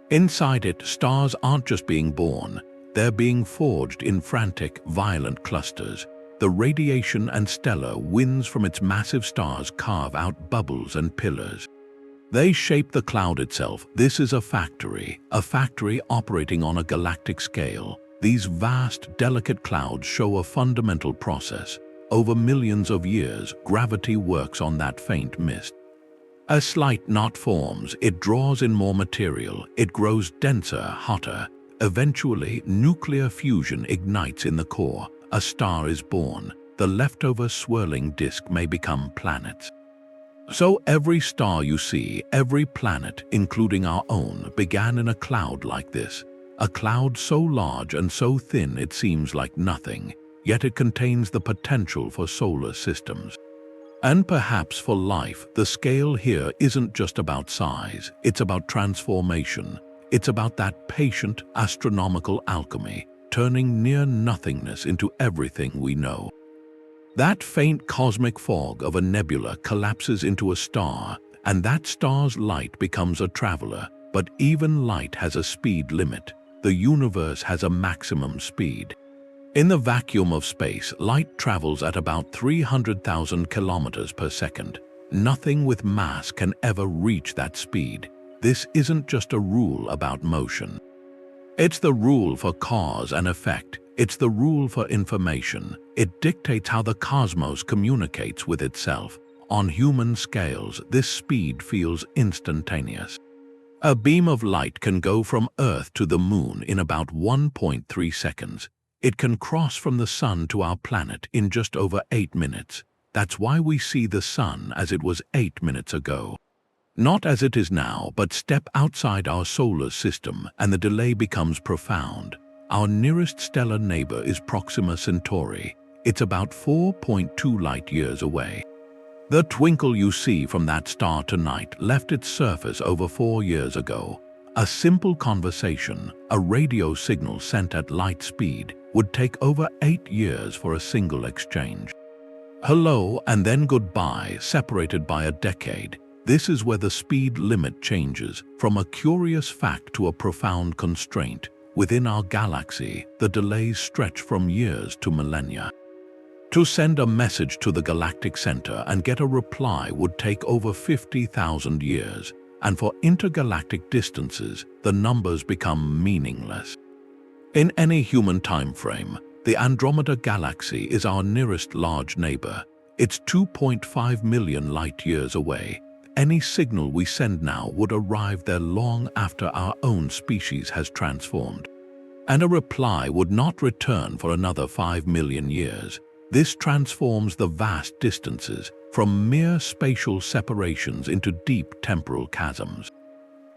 Inside it, stars aren't just being born, they're being forged in frantic, violent clusters. The radiation and stellar winds from its massive stars carve out bubbles and pillars. They shape the cloud itself. This is a factory operating on a galactic scale. These vast, delicate clouds show a fundamental process. Over millions of years, gravity works on that faint mist. A slight knot forms, it draws in more material, it grows denser, hotter. Eventually, nuclear fusion ignites in the core. A star is born. The leftover swirling disk may become planets. So every star you see, every planet, including our own, began in a cloud like this. A cloud so large and so thin it seems like nothing, yet it contains the potential for solar systems. And perhaps for life, the scale here isn't just about size, it's about transformation. It's about that patient, astronomical alchemy, turning near nothingness into everything we know. That faint cosmic fog of a nebula collapses into a star, and that star's light becomes a traveler. But even light has a speed limit. The universe has a maximum speed. In the vacuum of space, light travels at about 300,000 kilometers per second. Nothing with mass can ever reach that speed. This isn't just a rule about motion. It's the rule for cause and effect. It's the rule for information. It dictates how the cosmos communicates with itself. On human scales, this speed feels instantaneous. A beam of light can go from Earth to the Moon in about 1.3 seconds. It can cross from the Sun to our planet in just over 8 minutes. That's why we see the Sun as it was 8 minutes ago. Not as it is now, but step outside our solar system and the delay becomes profound. Our nearest stellar neighbor is Proxima Centauri. It's about 4.2 light-years away. The twinkle you see from that star tonight left its surface over 4 years ago. A simple conversation, a radio signal sent at light speed, would take over 8 years for a single exchange. Hello and then goodbye, separated by a decade. This is where the speed limit changes from a curious fact to a profound constraint. Within our galaxy, the delays stretch from years to millennia. To send a message to the galactic center and get a reply would take over 50,000 years, and for intergalactic distances, the numbers become meaningless. In any human time frame, the Andromeda Galaxy is our nearest large neighbor. It's 2.5 million light-years away. Any signal we send now would arrive there long after our own species has transformed. And a reply would not return for another 5 million years. This transforms the vast distances from mere spatial separations into deep temporal chasms.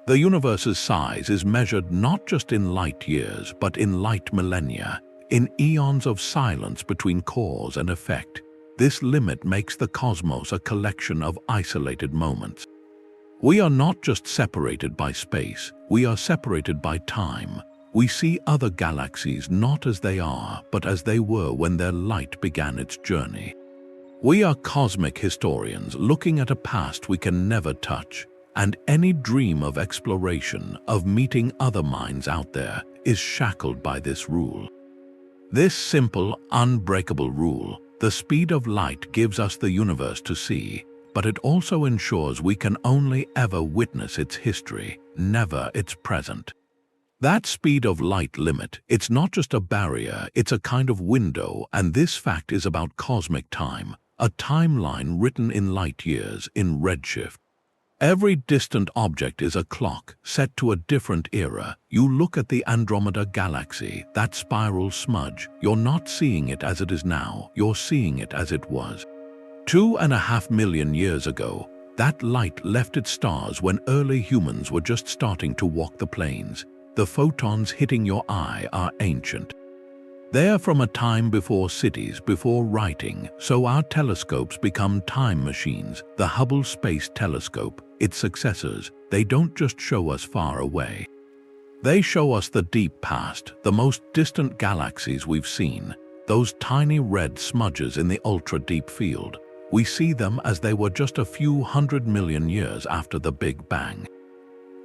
The universe's size is measured not just in light years, but in light millennia, in eons of silence between cause and effect. This limit makes the cosmos a collection of isolated moments. We are not just separated by space, we are separated by time. We see other galaxies not as they are, but as they were when their light began its journey. We are cosmic historians looking at a past we can never touch, and any dream of exploration, of meeting other minds out there, is shackled by this rule. This simple, unbreakable rule, the speed of light, gives us the universe to see, but it also ensures we can only ever witness its history, never its present. That speed of light limit, it's not just a barrier, it's a kind of window, and this fact is about cosmic time, a timeline written in light years, in redshift. Every distant object is a clock, set to a different era. You look at the Andromeda Galaxy, that spiral smudge, you're not seeing it as it is now, you're seeing it as it was. 2.5 million years ago, that light left its stars when early humans were just starting to walk the plains. The photons hitting your eye are ancient. They are from a time before cities, before writing, so our telescopes become time machines. The Hubble Space Telescope, its successors, they don't just show us far away. They show us the deep past, the most distant galaxies we've seen, those tiny red smudges in the ultra-deep field. We see them as they were just a few 100 million years after the Big Bang.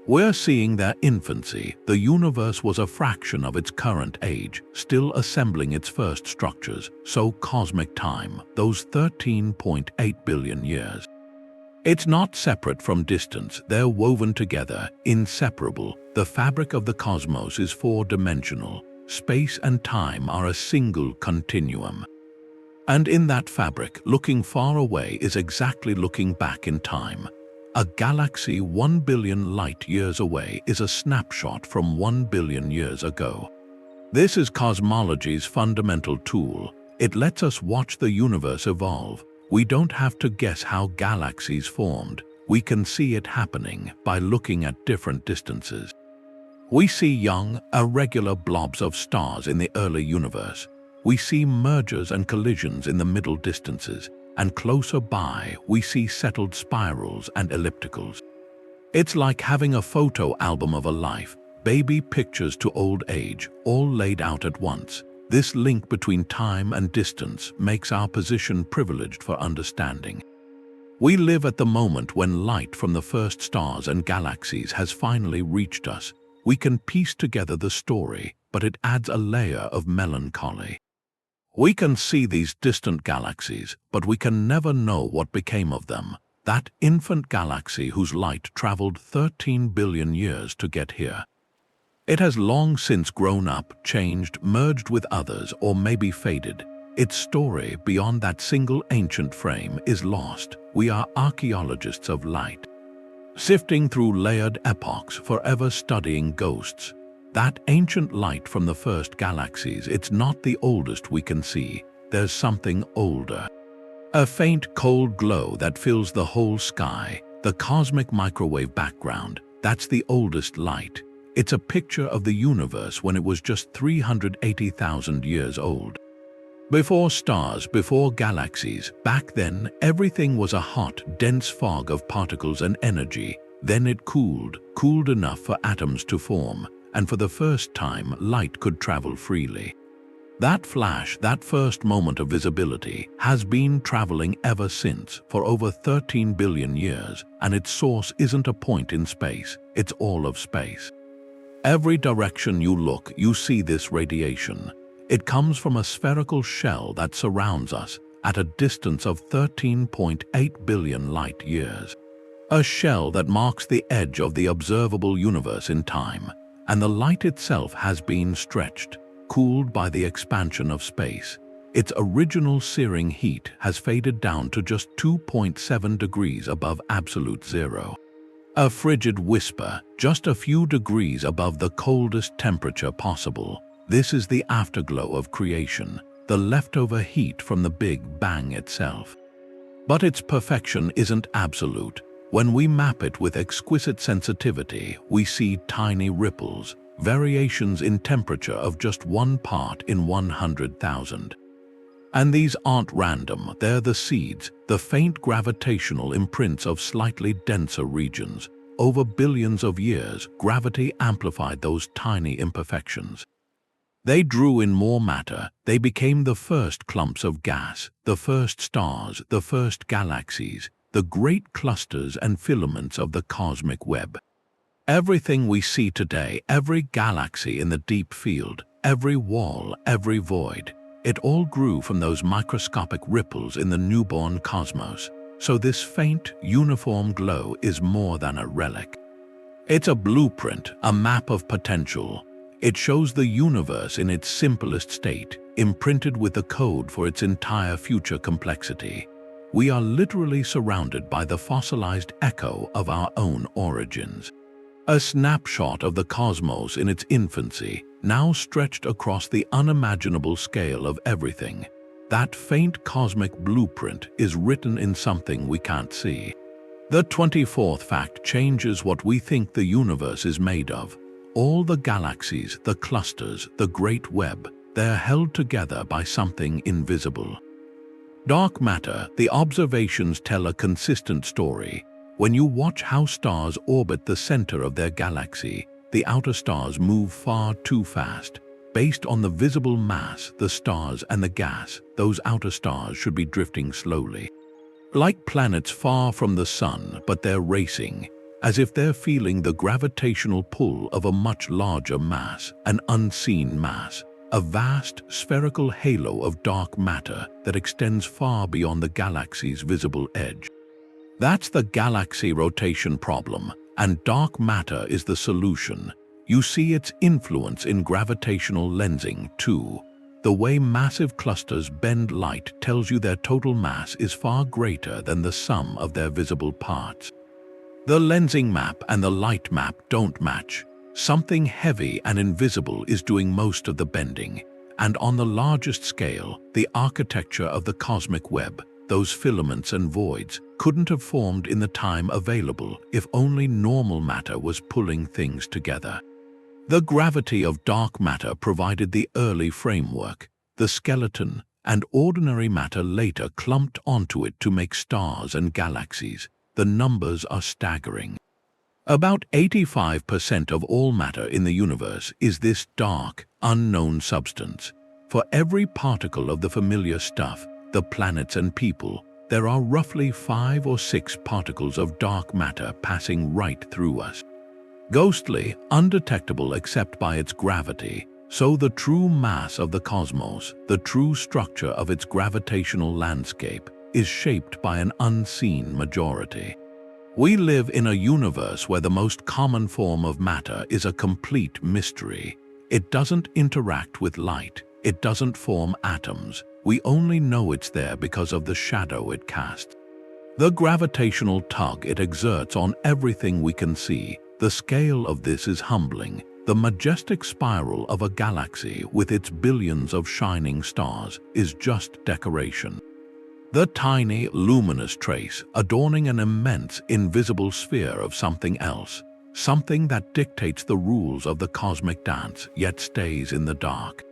We're seeing their infancy. The universe was a fraction of its current age, still assembling its first structures, so cosmic time, those 13.8 billion years. It's not separate from distance, they're woven together, inseparable. The fabric of the cosmos is four-dimensional. Space and time are a single continuum. And in that fabric, looking far away is exactly looking back in time. A galaxy 1 billion light-years away is a snapshot from 1 billion years ago. This is cosmology's fundamental tool. It lets us watch the universe evolve. We don't have to guess how galaxies formed. We can see it happening by looking at different distances. We see young, irregular blobs of stars in the early universe. We see mergers and collisions in the middle distances. And closer by, we see settled spirals and ellipticals. It's like having a photo album of a life, baby pictures to old age, all laid out at once. This link between time and distance makes our position privileged for understanding. We live at the moment when light from the first stars and galaxies has finally reached us. We can piece together the story, but it adds a layer of melancholy. We can see these distant galaxies, but we can never know what became of them. That infant galaxy whose light traveled 13 billion years to get here. It has long since grown up, changed, merged with others, or maybe faded. Its story, beyond that single ancient frame, is lost. We are archaeologists of light, sifting through layered epochs, forever studying ghosts. That ancient light from the first galaxies, it's not the oldest we can see. There's something older. A faint cold glow that fills the whole sky, the cosmic microwave background, that's the oldest light. It's a picture of the universe when it was just 380,000 years old. Before stars, before galaxies, back then, everything was a hot, dense fog of particles and energy. Then it cooled enough for atoms to form, and for the first time, light could travel freely. That flash, that first moment of visibility, has been traveling ever since, for over 13 billion years, and its source isn't a point in space, it's all of space. Every direction you look, you see this radiation. It comes from a spherical shell that surrounds us at a distance of 13.8 billion light years. A shell that marks the edge of the observable universe in time, and the light itself has been stretched, cooled by the expansion of space. Its original searing heat has faded down to just 2.7 degrees above absolute zero. A frigid whisper, just a few degrees above the coldest temperature possible. This is the afterglow of creation, the leftover heat from the Big Bang itself. But its perfection isn't absolute. When we map it with exquisite sensitivity, we see tiny ripples, variations in temperature of just 1 part in 100,000. And these aren't random, they're the seeds, the faint gravitational imprints of slightly denser regions. Over billions of years, gravity amplified those tiny imperfections. They drew in more matter, they became the first clumps of gas, the first stars, the first galaxies, the great clusters and filaments of the cosmic web. Everything we see today, every galaxy in the deep field, every wall, every void, it all grew from those microscopic ripples in the newborn cosmos. So this faint, uniform glow is more than a relic. It's a blueprint, a map of potential. It shows the universe in its simplest state, imprinted with the code for its entire future complexity. We are literally surrounded by the fossilized echo of our own origins. A snapshot of the cosmos in its infancy, now stretched across the unimaginable scale of everything. That faint cosmic blueprint is written in something we can't see. The 24th fact changes what we think the universe is made of. All the galaxies, the clusters, the great web, they're held together by something invisible. Dark matter, the observations tell a consistent story. When you watch how stars orbit the center of their galaxy, the outer stars move far too fast. Based on the visible mass, the stars and the gas, those outer stars should be drifting slowly. Like planets far from the sun, but they're racing, as if they're feeling the gravitational pull of a much larger mass, an unseen mass, a vast spherical halo of dark matter that extends far beyond the galaxy's visible edge. That's the galaxy rotation problem, and dark matter is the solution. You see its influence in gravitational lensing, too. The way massive clusters bend light tells you their total mass is far greater than the sum of their visible parts. The lensing map and the light map don't match. Something heavy and invisible is doing most of the bending. And on the largest scale, the architecture of the cosmic web, those filaments and voids, couldn't have formed in the time available if only normal matter was pulling things together. The gravity of dark matter provided the early framework, the skeleton, and ordinary matter later clumped onto it to make stars and galaxies. The numbers are staggering. About 85% of all matter in the universe is this dark, unknown substance. For every particle of the familiar stuff, the planets and people, there are roughly 5 or 6 particles of dark matter passing right through us. Ghostly, undetectable except by its gravity, so the true mass of the cosmos, the true structure of its gravitational landscape, is shaped by an unseen majority. We live in a universe where the most common form of matter is a complete mystery. It doesn't interact with light, it doesn't form atoms. We only know it's there because of the shadow it casts. The gravitational tug it exerts on everything we can see. The scale of this is humbling. The majestic spiral of a galaxy with its billions of shining stars is just decoration. The tiny, luminous trace adorning an immense, invisible sphere of something else, something that dictates the rules of the cosmic dance yet stays in the dark.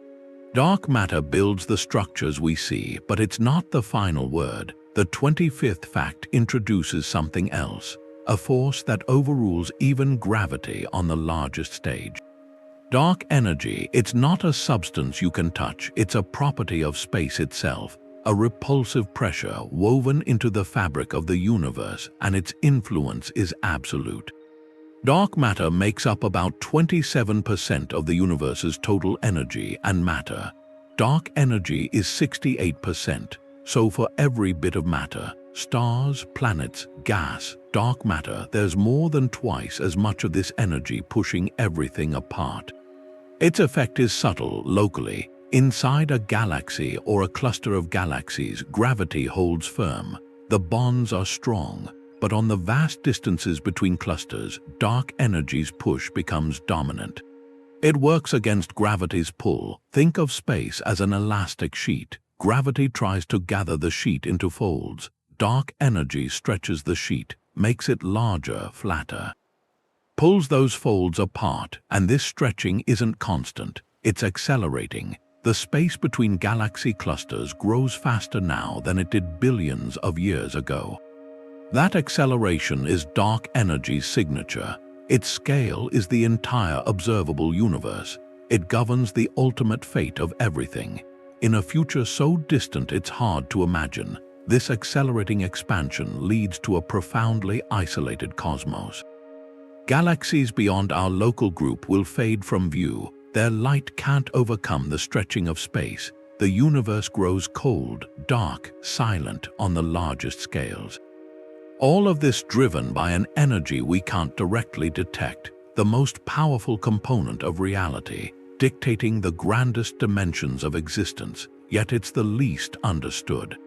Dark matter builds the structures we see, but it's not the final word. The 25th fact introduces something else, a force that overrules even gravity on the largest stage. Dark energy, it's not a substance you can touch, it's a property of space itself, a repulsive pressure woven into the fabric of the universe, and its influence is absolute. Dark matter makes up about 27% of the universe's total energy and matter. Dark energy is 68%, so for every bit of matter, stars, planets, gas, dark matter, there's more than twice as much of this energy pushing everything apart. Its effect is subtle locally. Inside a galaxy or a cluster of galaxies, gravity holds firm. The bonds are strong, but on the vast distances between clusters, dark energy's push becomes dominant. It works against gravity's pull. Think of space as an elastic sheet. Gravity tries to gather the sheet into folds. Dark energy stretches the sheet, makes it larger, flatter. Pulls those folds apart, and this stretching isn't constant, it's accelerating. The space between galaxy clusters grows faster now than it did billions of years ago. That acceleration is dark energy's signature. Its scale is the entire observable universe. It governs the ultimate fate of everything. In a future so distant it's hard to imagine, this accelerating expansion leads to a profoundly isolated cosmos. Galaxies beyond our local group will fade from view. Their light can't overcome the stretching of space. The universe grows cold, dark, silent on the largest scales. All of this driven by an energy we can't directly detect, the most powerful component of reality, dictating the grandest dimensions of existence, yet it's the least understood.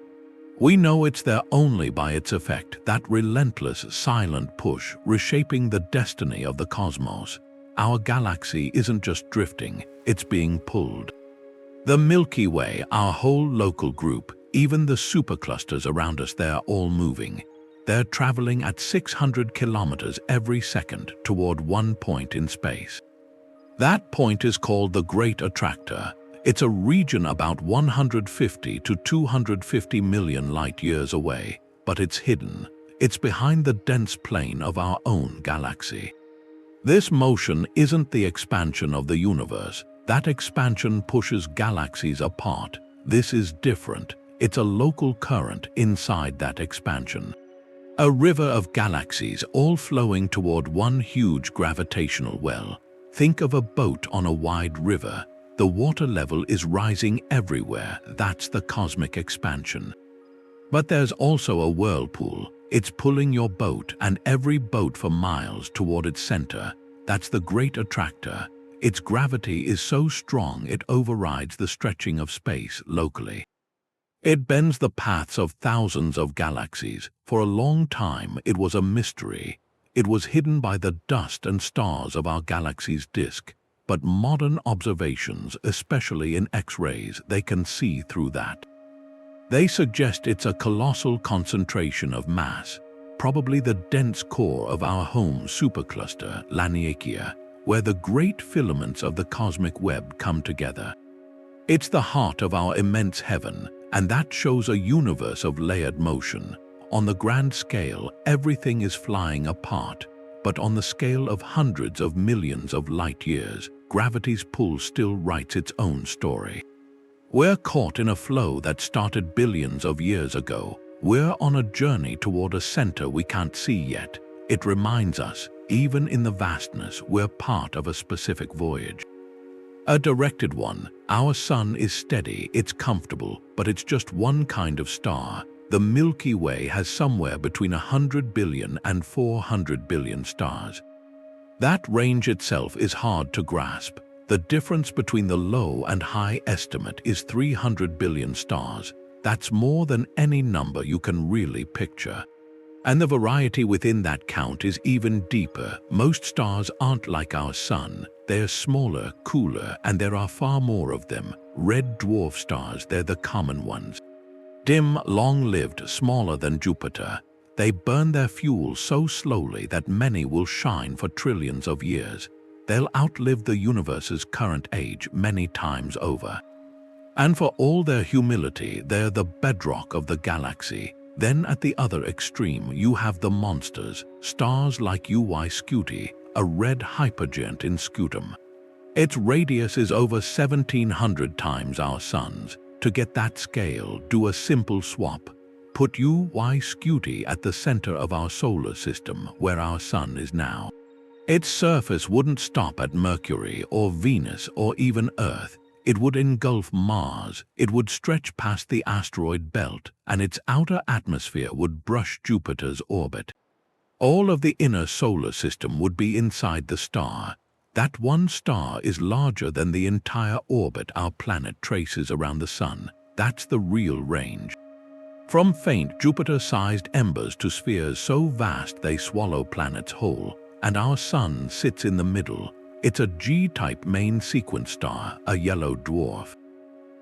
We know it's there only by its effect, that relentless, silent push reshaping the destiny of the cosmos. Our galaxy isn't just drifting, it's being pulled. The Milky Way, our whole local group, even the superclusters around us, they're all moving. They're traveling at 600 kilometers every second toward one point in space. That point is called the Great Attractor. It's a region about 150 to 250 million light-years away, but it's hidden. It's behind the dense plane of our own galaxy. This motion isn't the expansion of the universe. That expansion pushes galaxies apart. This is different. It's a local current inside that expansion. A river of galaxies all flowing toward one huge gravitational well. Think of a boat on a wide river. The water level is rising everywhere. That's the cosmic expansion. But there's also a whirlpool. It's pulling your boat and every boat for miles toward its center. That's the Great Attractor. Its gravity is so strong it overrides the stretching of space locally. It bends the paths of thousands of galaxies. For a long time, it was a mystery. It was hidden by the dust and stars of our galaxy's disk. But modern observations, especially in X-rays, they can see through that. They suggest it's a colossal concentration of mass, probably the dense core of our home supercluster, Laniakea, where the great filaments of the cosmic web come together. It's the heart of our immense heaven, and that shows a universe of layered motion. On the grand scale, everything is flying apart, but on the scale of hundreds of millions of light-years, gravity's pull still writes its own story. We're caught in a flow that started billions of years ago. We're on a journey toward a center we can't see yet. It reminds us, even in the vastness, we're part of a specific voyage. A directed one. Our sun is steady, it's comfortable, but it's just one kind of star. The Milky Way has somewhere between 100 billion and 400 billion stars. That range itself is hard to grasp. The difference between the low and high estimate is 300 billion stars. That's more than any number you can really picture. And the variety within that count is even deeper. Most stars aren't like our Sun. They're smaller, cooler, and there are far more of them. Red dwarf stars, they're the common ones. Dim, long-lived, smaller than Jupiter. They burn their fuel so slowly that many will shine for trillions of years. They'll outlive the universe's current age many times over. And for all their humility, they're the bedrock of the galaxy. Then at the other extreme, you have the monsters, stars like UY Scuti, a red hypergiant in Scutum. Its radius is over 1,700 times our Sun's. To get that scale, do a simple swap. Put UY Scuti at the center of our solar system, where our Sun is now. Its surface wouldn't stop at Mercury or Venus or even Earth. It would engulf Mars, it would stretch past the asteroid belt, and its outer atmosphere would brush Jupiter's orbit. All of the inner solar system would be inside the star. That one star is larger than the entire orbit our planet traces around the Sun. That's the real range. From faint Jupiter-sized embers to spheres so vast they swallow planets whole, and our Sun sits in the middle. It's a G-type main sequence star, a yellow dwarf.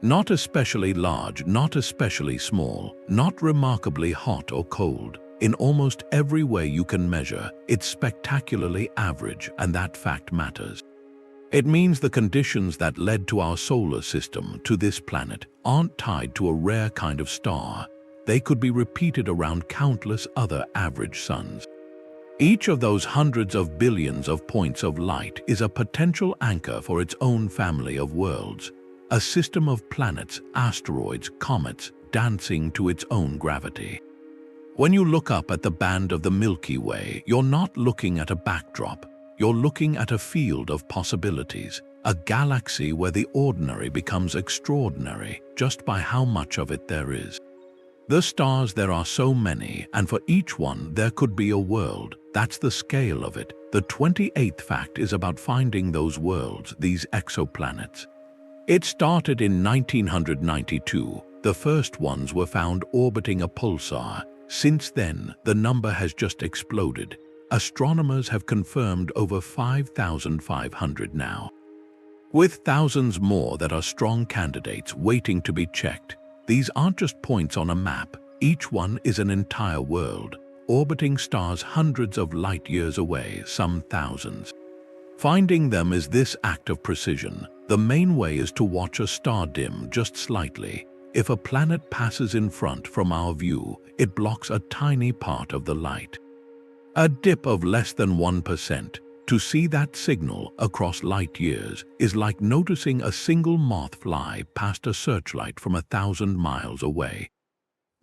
Not especially large, not especially small, not remarkably hot or cold. In almost every way you can measure, it's spectacularly average, and that fact matters. It means the conditions that led to our solar system, to this planet, aren't tied to a rare kind of star. They could be repeated around countless other average suns. Each of those hundreds of billions of points of light is a potential anchor for its own family of worlds, a system of planets, asteroids, comets, dancing to its own gravity. When you look up at the band of the Milky Way, you're not looking at a backdrop, you're looking at a field of possibilities, a galaxy where the ordinary becomes extraordinary just by how much of it there is. The stars, there are so many, and for each one there could be a world. That's the scale of it. The 28th fact is about finding those worlds, these exoplanets. It started in 1992. The first ones were found orbiting a pulsar. Since then, the number has just exploded. Astronomers have confirmed over 5,500 now, with thousands more that are strong candidates waiting to be checked. These aren't just points on a map. Each one is an entire world, orbiting stars hundreds of light years away, some thousands. Finding them is this act of precision. The main way is to watch a star dim just slightly. If a planet passes in front from our view, it blocks a tiny part of the light. A dip of less than 1%. To see that signal across light years is like noticing a single moth fly past a searchlight from 1,000 miles away.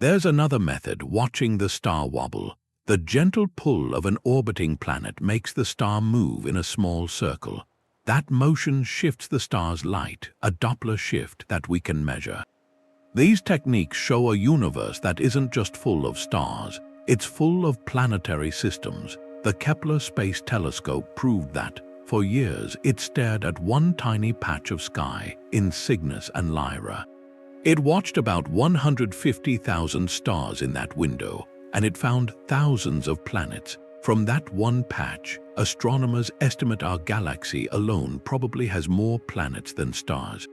There's another method, watching the star wobble. The gentle pull of an orbiting planet makes the star move in a small circle. That motion shifts the star's light, a Doppler shift that we can measure. These techniques show a universe that isn't just full of stars, it's full of planetary systems. The Kepler Space Telescope proved that. For years, it stared at one tiny patch of sky in Cygnus and Lyra. It watched about 150,000 stars in that window, and it found thousands of planets. From that one patch, astronomers estimate our galaxy alone probably has more planets than stars.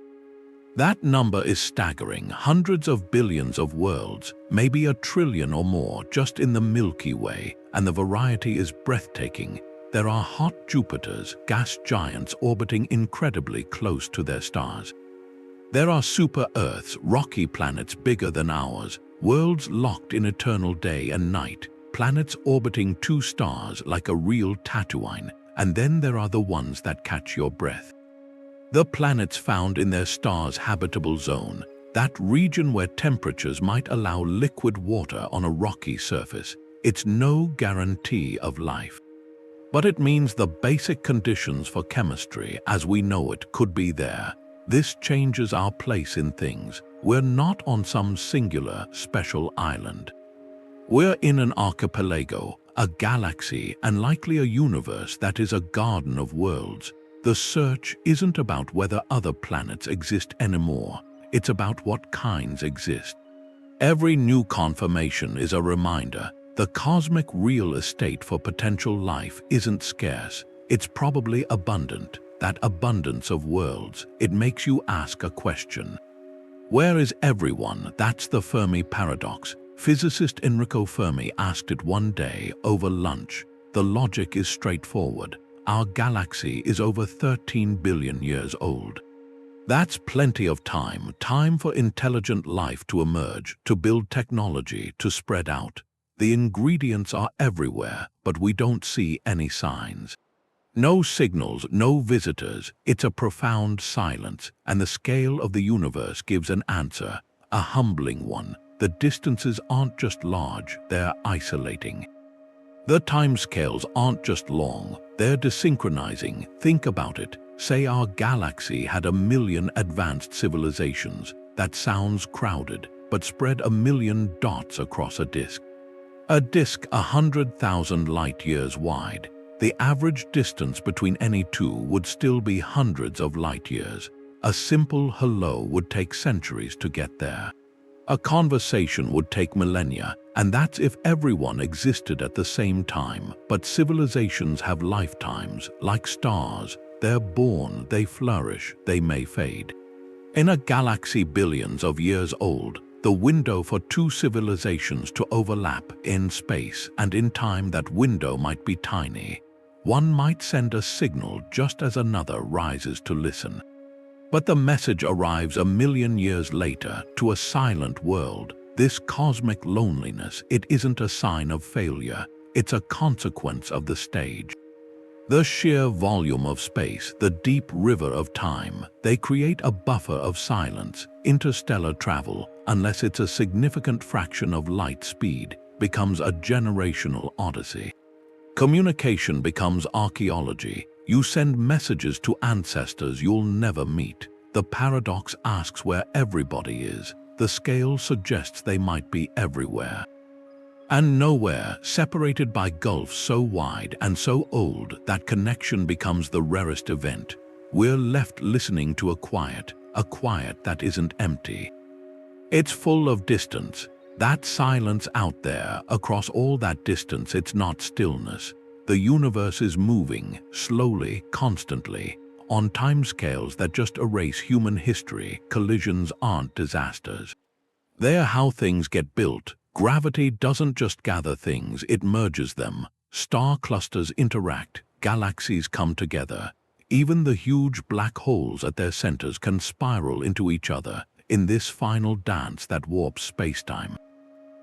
That number is staggering. Hundreds of billions of worlds, maybe 1 trillion or more just in the Milky Way, and the variety is breathtaking. There are hot Jupiters, gas giants orbiting incredibly close to their stars. There are super-Earths, rocky planets bigger than ours, worlds locked in eternal day and night, planets orbiting 2 stars like a real Tatooine, and then there are the ones that catch your breath. The planets found in their star's habitable zone, that region where temperatures might allow liquid water on a rocky surface. It's no guarantee of life. But it means the basic conditions for chemistry as we know it could be there. This changes our place in things. We're not on some singular, special island. We're in an archipelago, a galaxy, and likely a universe that is a garden of worlds. The search isn't about whether other planets exist anymore. It's about what kinds exist. Every new confirmation is a reminder. The cosmic real estate for potential life isn't scarce, it's probably abundant. That abundance of worlds, it makes you ask a question. Where is everyone? That's the Fermi Paradox. Physicist Enrico Fermi asked it one day over lunch. The logic is straightforward. Our galaxy is over 13 billion years old. That's plenty of time for intelligent life to emerge, to build technology, to spread out. The ingredients are everywhere, but we don't see any signs. No signals, no visitors. It's a profound silence, and the scale of the universe gives an answer, a humbling one. The distances aren't just large, they're isolating. The timescales aren't just long, they're desynchronizing. Think about it. Say our galaxy had 1 million advanced civilizations. That sounds crowded, but spread 1 million dots across a disk. A disk 100,000 light-years wide. The average distance between any two would still be hundreds of light-years. A simple hello would take centuries to get there. A conversation would take millennia, and that's if everyone existed at the same time. But civilizations have lifetimes, like stars. They're born, they flourish, they may fade. In a galaxy billions of years old, the window for two civilizations to overlap in space and in time, that window might be tiny. One might send a signal just as another rises to listen. But the message arrives 1 million years later to a silent world. This cosmic loneliness, it isn't a sign of failure, it's a consequence of the stage. The sheer volume of space, the deep river of time, they create a buffer of silence. Interstellar travel, unless it's a significant fraction of light speed, becomes a generational odyssey. Communication becomes archaeology. You send messages to ancestors you'll never meet. The paradox asks where everybody is. The scale suggests they might be everywhere. And nowhere, separated by gulfs so wide and so old that connection becomes the rarest event. We're left listening to a quiet that isn't empty. It's full of distance. That silence out there, across all that distance, it's not stillness. The universe is moving, slowly, constantly, on timescales that just erase human history. Collisions aren't disasters. They're how things get built. Gravity doesn't just gather things, it merges them. Star clusters interact, galaxies come together. Even the huge black holes at their centers can spiral into each other in this final dance that warps spacetime.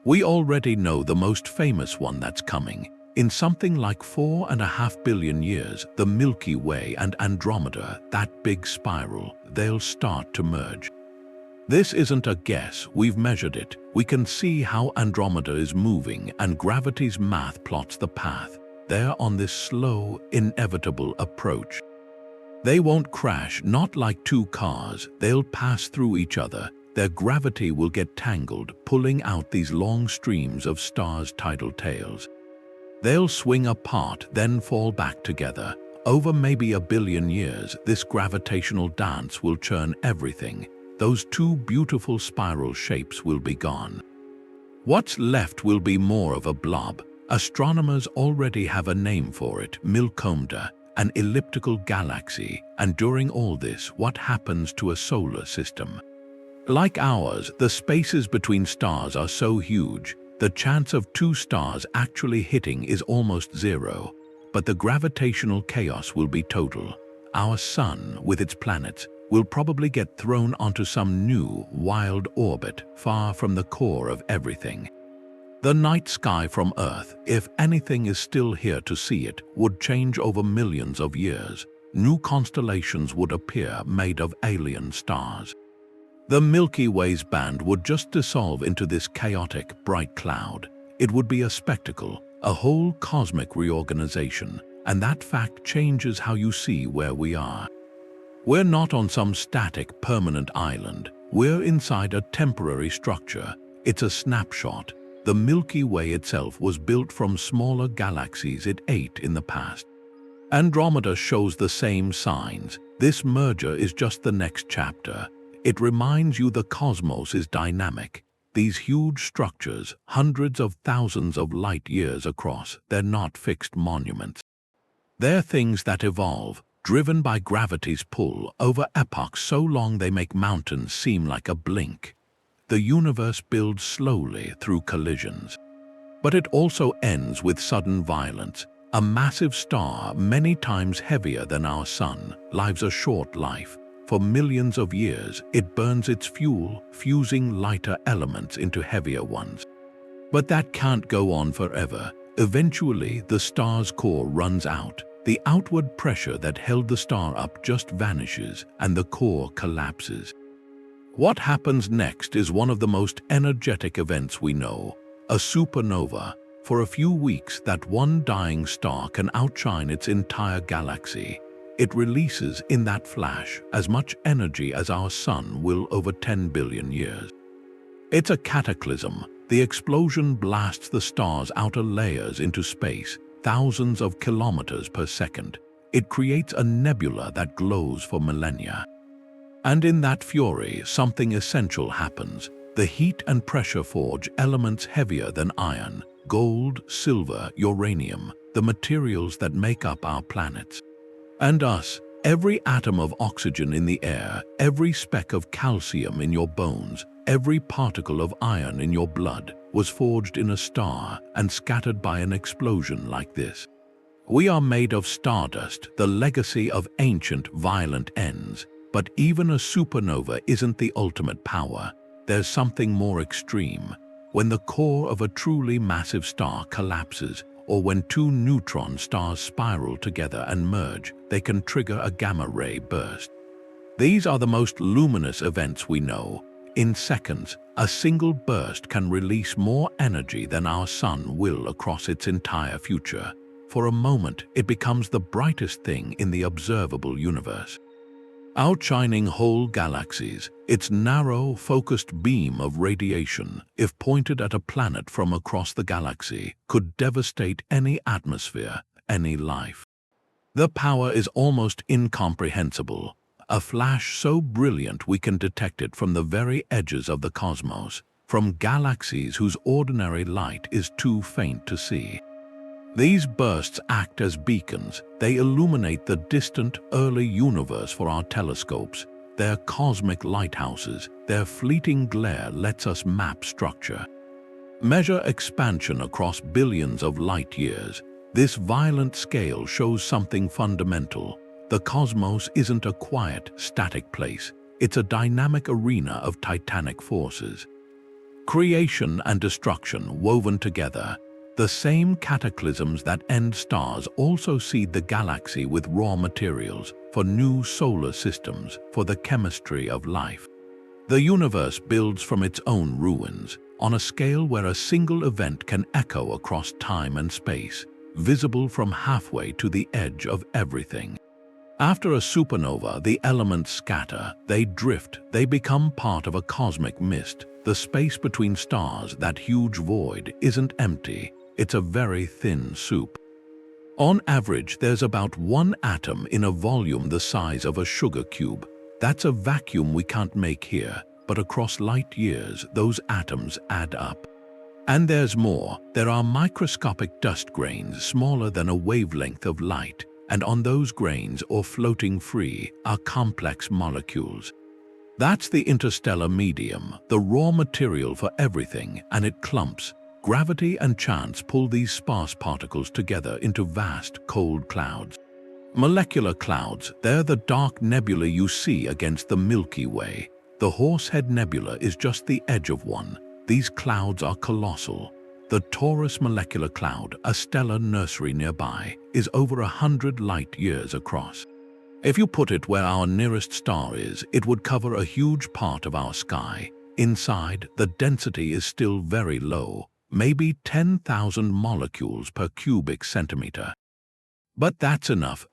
We already know the most famous one that's coming. In something like 4.5 billion years, the Milky Way and Andromeda, that big spiral, they'll start to merge. This isn't a guess, we've measured it. We can see how Andromeda is moving, and gravity's math plots the path. They're on this slow, inevitable approach. They won't crash, not like two cars. They'll pass through each other. Their gravity will get tangled, pulling out these long streams of stars' tidal tails. They'll swing apart, then fall back together. Over maybe 1 billion years, this gravitational dance will churn everything. Those two beautiful spiral shapes will be gone. What's left will be more of a blob. Astronomers already have a name for it, Milky, an elliptical galaxy. And during all this, what happens to a solar system? Like ours, the spaces between stars are so huge, the chance of two stars actually hitting is almost zero. But the gravitational chaos will be total. Our sun, with its planets, will probably get thrown onto some new, wild orbit far from the core of everything. The night sky from Earth, if anything is still here to see it, would change over millions of years. New constellations would appear made of alien stars. The Milky Way's band would just dissolve into this chaotic, bright cloud. It would be a spectacle, a whole cosmic reorganization, and that fact changes how you see where we are. We're not on some static, permanent island. We're inside a temporary structure. It's a snapshot. The Milky Way itself was built from smaller galaxies it ate in the past. Andromeda shows the same signs. This merger is just the next chapter. It reminds you the cosmos is dynamic. these huge structures, hundreds of thousands of light years across, they're not fixed monuments. They're things that evolve, driven by gravity's pull over epochs so long they make mountains seem like a blink. The universe builds slowly through collisions. But it also ends with sudden violence. A massive star, many times heavier than our sun, lives a short life. For millions of years, it burns its fuel, fusing lighter elements into heavier ones. But that can't go on forever. Eventually, the star's core runs out. The outward pressure that held the star up just vanishes, and the core collapses. What happens next is one of the most energetic events we know, a supernova. For a few weeks, that one dying star can outshine its entire galaxy. It releases in that flash as much energy as our sun will over 10 billion years. It's a cataclysm. The explosion blasts the star's outer layers into space, thousands of kilometers per second. It creates a nebula that glows for millennia. And in that fury, something essential happens. The heat and pressure forge elements heavier than iron, gold, silver, uranium, the materials that make up our planets. And us, every atom of oxygen in the air, every speck of calcium in your bones, every particle of iron in your blood was forged in a star and scattered by an explosion like this. We are made of stardust, the legacy of ancient violent ends. But even a supernova isn't the ultimate power. There's something more extreme. When the core of a truly massive star collapses, or when two neutron stars spiral together and merge, they can trigger a gamma-ray burst. These are the most luminous events we know. In seconds, a single burst can release more energy than our sun will across its entire future. For a moment, it becomes the brightest thing in the observable universe. Outshining whole galaxies, its narrow, focused beam of radiation, if pointed at a planet from across the galaxy, could devastate any atmosphere, any life. The power is almost incomprehensible, a flash so brilliant we can detect it from the very edges of the cosmos, from galaxies whose ordinary light is too faint to see. These bursts act as beacons. They illuminate the distant, early universe for our telescopes. They're cosmic lighthouses. Their fleeting glare lets us map structure. Measure expansion across billions of light years. This violent scale shows something fundamental. The cosmos isn't a quiet, static place. It's a dynamic arena of titanic forces. Creation and destruction woven together. The same cataclysms that end stars also seed the galaxy with raw materials for new solar systems, for the chemistry of life. The universe builds from its own ruins, on a scale where a single event can echo across time and space, visible from halfway to the edge of everything. After a supernova, the elements scatter, they drift, they become part of a cosmic mist. The space between stars, that huge void, isn't empty. It's a very thin soup. On average, there's about one atom in a volume the size of a sugar cube. That's a vacuum we can't make here, but across light years, those atoms add up. And there's more. There are microscopic dust grains smaller than a wavelength of light, and on those grains, or floating free, are complex molecules. That's the interstellar medium, the raw material for everything, and it clumps. Gravity and chance pull these sparse particles together into vast, cold clouds. Molecular clouds, they're the dark nebulae you see against the Milky Way. The Horsehead Nebula is just the edge of one. These clouds are colossal. The Taurus molecular cloud, a stellar nursery nearby, is over 100 light years across. If you put it where our nearest star is, it would cover a huge part of our sky. Inside, the density is still very low. Maybe 10,000 molecules per cubic centimeter. But that's enough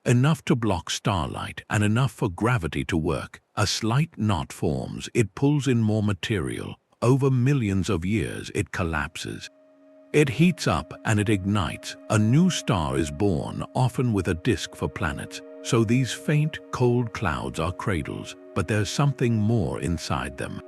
to block starlight and enough for gravity to work. A slight knot forms, it pulls in more material. Over millions of years, it collapses. It heats up and it ignites. A new star is born, often with a disk for planets. So these faint, cold clouds are cradles, but there's something more inside them.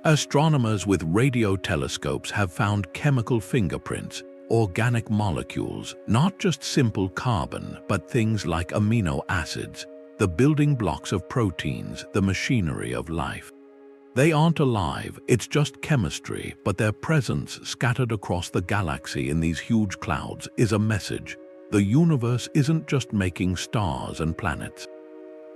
Astronomers with radio telescopes have found chemical fingerprints, organic molecules, not just simple carbon, but things like amino acids, the building blocks of proteins, the machinery of life. They aren't alive, it's just chemistry, but their presence scattered across the galaxy in these huge clouds is a message. The universe isn't just making stars and planets.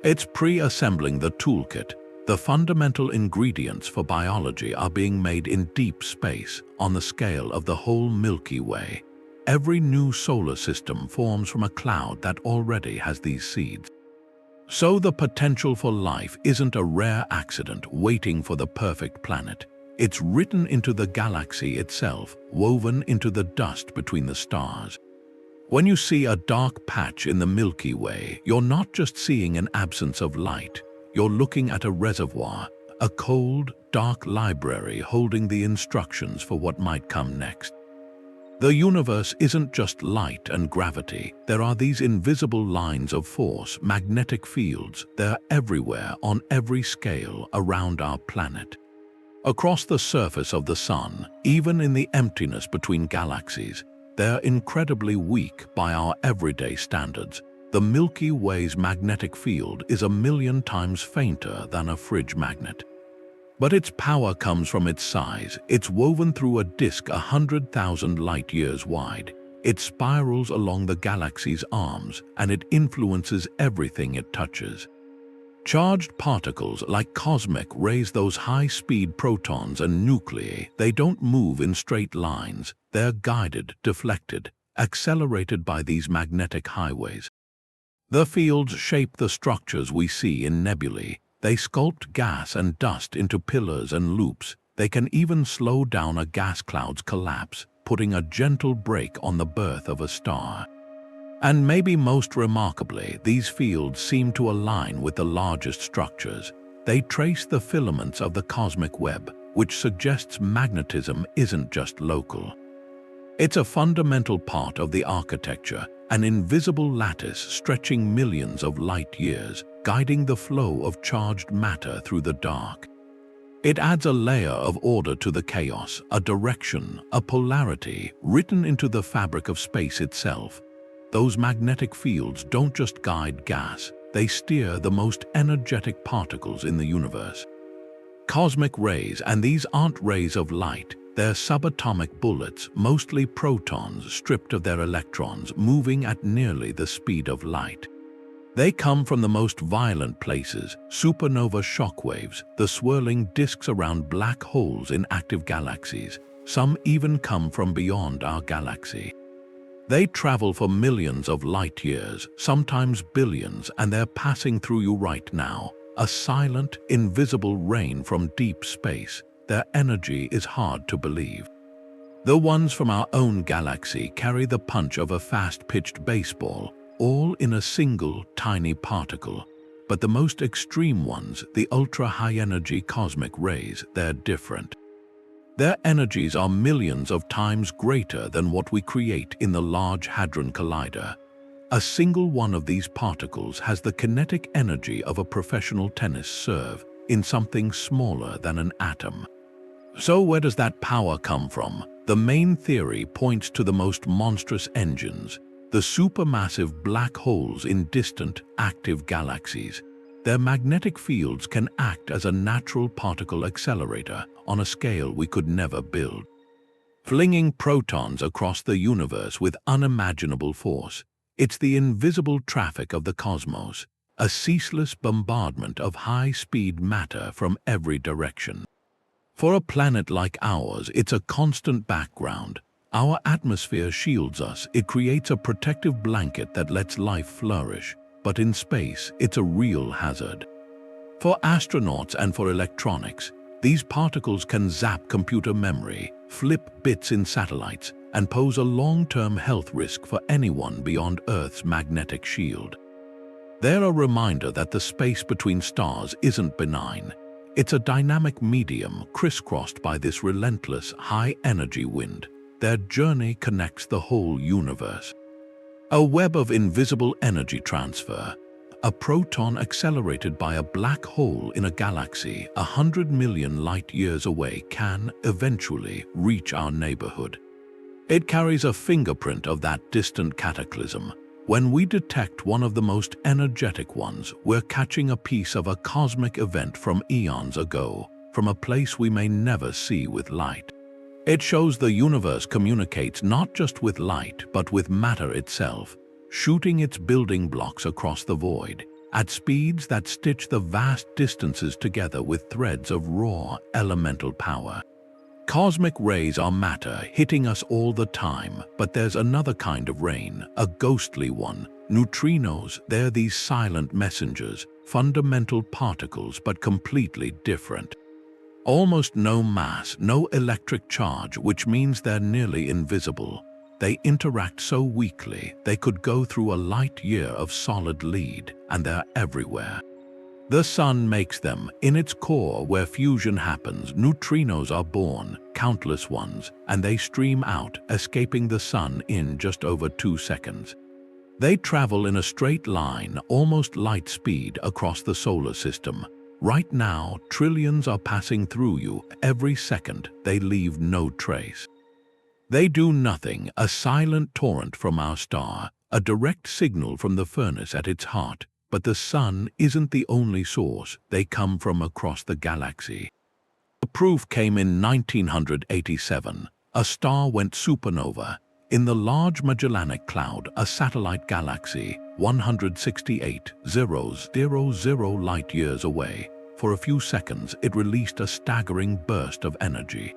It's pre-assembling the toolkit. The fundamental ingredients for biology are being made in deep space, on the scale of the whole Milky Way. Every new solar system forms from a cloud that already has these seeds. So the potential for life isn't a rare accident waiting for the perfect planet. It's written into the galaxy itself, woven into the dust between the stars. When you see a dark patch in the Milky Way, you're not just seeing an absence of light. You're looking at a reservoir, a cold, dark library holding the instructions for what might come next. The universe isn't just light and gravity. There are these invisible lines of force, magnetic fields. They're everywhere, on every scale, around our planet. Across the surface of the sun, even in the emptiness between galaxies, they're incredibly weak by our everyday standards. The Milky Way's magnetic field is 1,000,000 times fainter than a fridge magnet. But its power comes from its size. It's woven through a disk 100,000 light-years wide. It spirals along the galaxy's arms, and it influences everything it touches. Charged particles like cosmic rays, those high-speed protons and nuclei, they don't move in straight lines. They're guided, deflected, accelerated by these magnetic highways. The fields shape the structures we see in nebulae. They sculpt gas and dust into pillars and loops. They can even slow down a gas cloud's collapse, putting a gentle brake on the birth of a star. And maybe most remarkably, these fields seem to align with the largest structures. They trace the filaments of the cosmic web, which suggests magnetism isn't just local. It's a fundamental part of the architecture, an invisible lattice stretching millions of light years, guiding the flow of charged matter through the dark. It adds a layer of order to the chaos, a direction, a polarity written into the fabric of space itself. Those magnetic fields don't just guide gas, they steer the most energetic particles in the universe. Cosmic rays, and these aren't rays of light. They're subatomic bullets, mostly protons stripped of their electrons, moving at nearly the speed of light. They come from the most violent places, supernova shockwaves, the swirling disks around black holes in active galaxies. Some even come from beyond our galaxy. They travel for millions of light years, sometimes billions, and they're passing through you right now. A silent, invisible rain from deep space. Their energy is hard to believe. The ones from our own galaxy carry the punch of a fast-pitched baseball, all in a single, tiny particle. But the most extreme ones, the ultra-high-energy cosmic rays, they're different. Their energies are millions of times greater than what we create in the Large Hadron Collider. A single one of these particles has the kinetic energy of a professional tennis serve in something smaller than an atom. So where does that power come from? The main theory points to the most monstrous engines, the supermassive black holes in distant, active galaxies. Their magnetic fields can act as a natural particle accelerator on a scale we could never build, flinging protons across the universe with unimaginable force. It's the invisible traffic of the cosmos, a ceaseless bombardment of high-speed matter from every direction. For a planet like ours, it's a constant background. Our atmosphere shields us. It creates a protective blanket that lets life flourish. But in space, it's a real hazard. For astronauts and for electronics, these particles can zap computer memory, flip bits in satellites, and pose a long-term health risk for anyone beyond Earth's magnetic shield. They're a reminder that the space between stars isn't benign. It's a dynamic medium crisscrossed by this relentless, high-energy wind. Their journey connects the whole universe. A web of invisible energy transfer, A proton accelerated by a black hole in a galaxy 100 million light-years away can eventually reach our neighborhood. It carries a fingerprint of that distant cataclysm. When we detect one of the most energetic ones, we're catching a piece of a cosmic event from eons ago, from a place we may never see with light. It shows the universe communicates not just with light, but with matter itself, shooting its building blocks across the void, at speeds that stitch the vast distances together with threads of raw, elemental power. Cosmic rays are matter hitting us all the time, but there's another kind of rain, a ghostly one. Neutrinos, they're these silent messengers, fundamental particles but completely different. Almost no mass, no electric charge, which means they're nearly invisible. They interact so weakly, they could go through a light year of solid lead, and they're everywhere. The sun makes them. In its core, where fusion happens, neutrinos are born, countless ones, and they stream out, escaping the sun in just over 2 seconds. They travel in a straight line, almost light speed, across the solar system. Right now, trillions are passing through you. Every second, they leave no trace. They do nothing, a silent torrent from our star, a direct signal from the furnace at its heart. But the sun isn't the only source. They come from across the galaxy. The proof came in 1987. A star went supernova. In the Large Magellanic Cloud, a satellite galaxy, 168,000 light-years away. For a few seconds, it released a staggering burst of energy.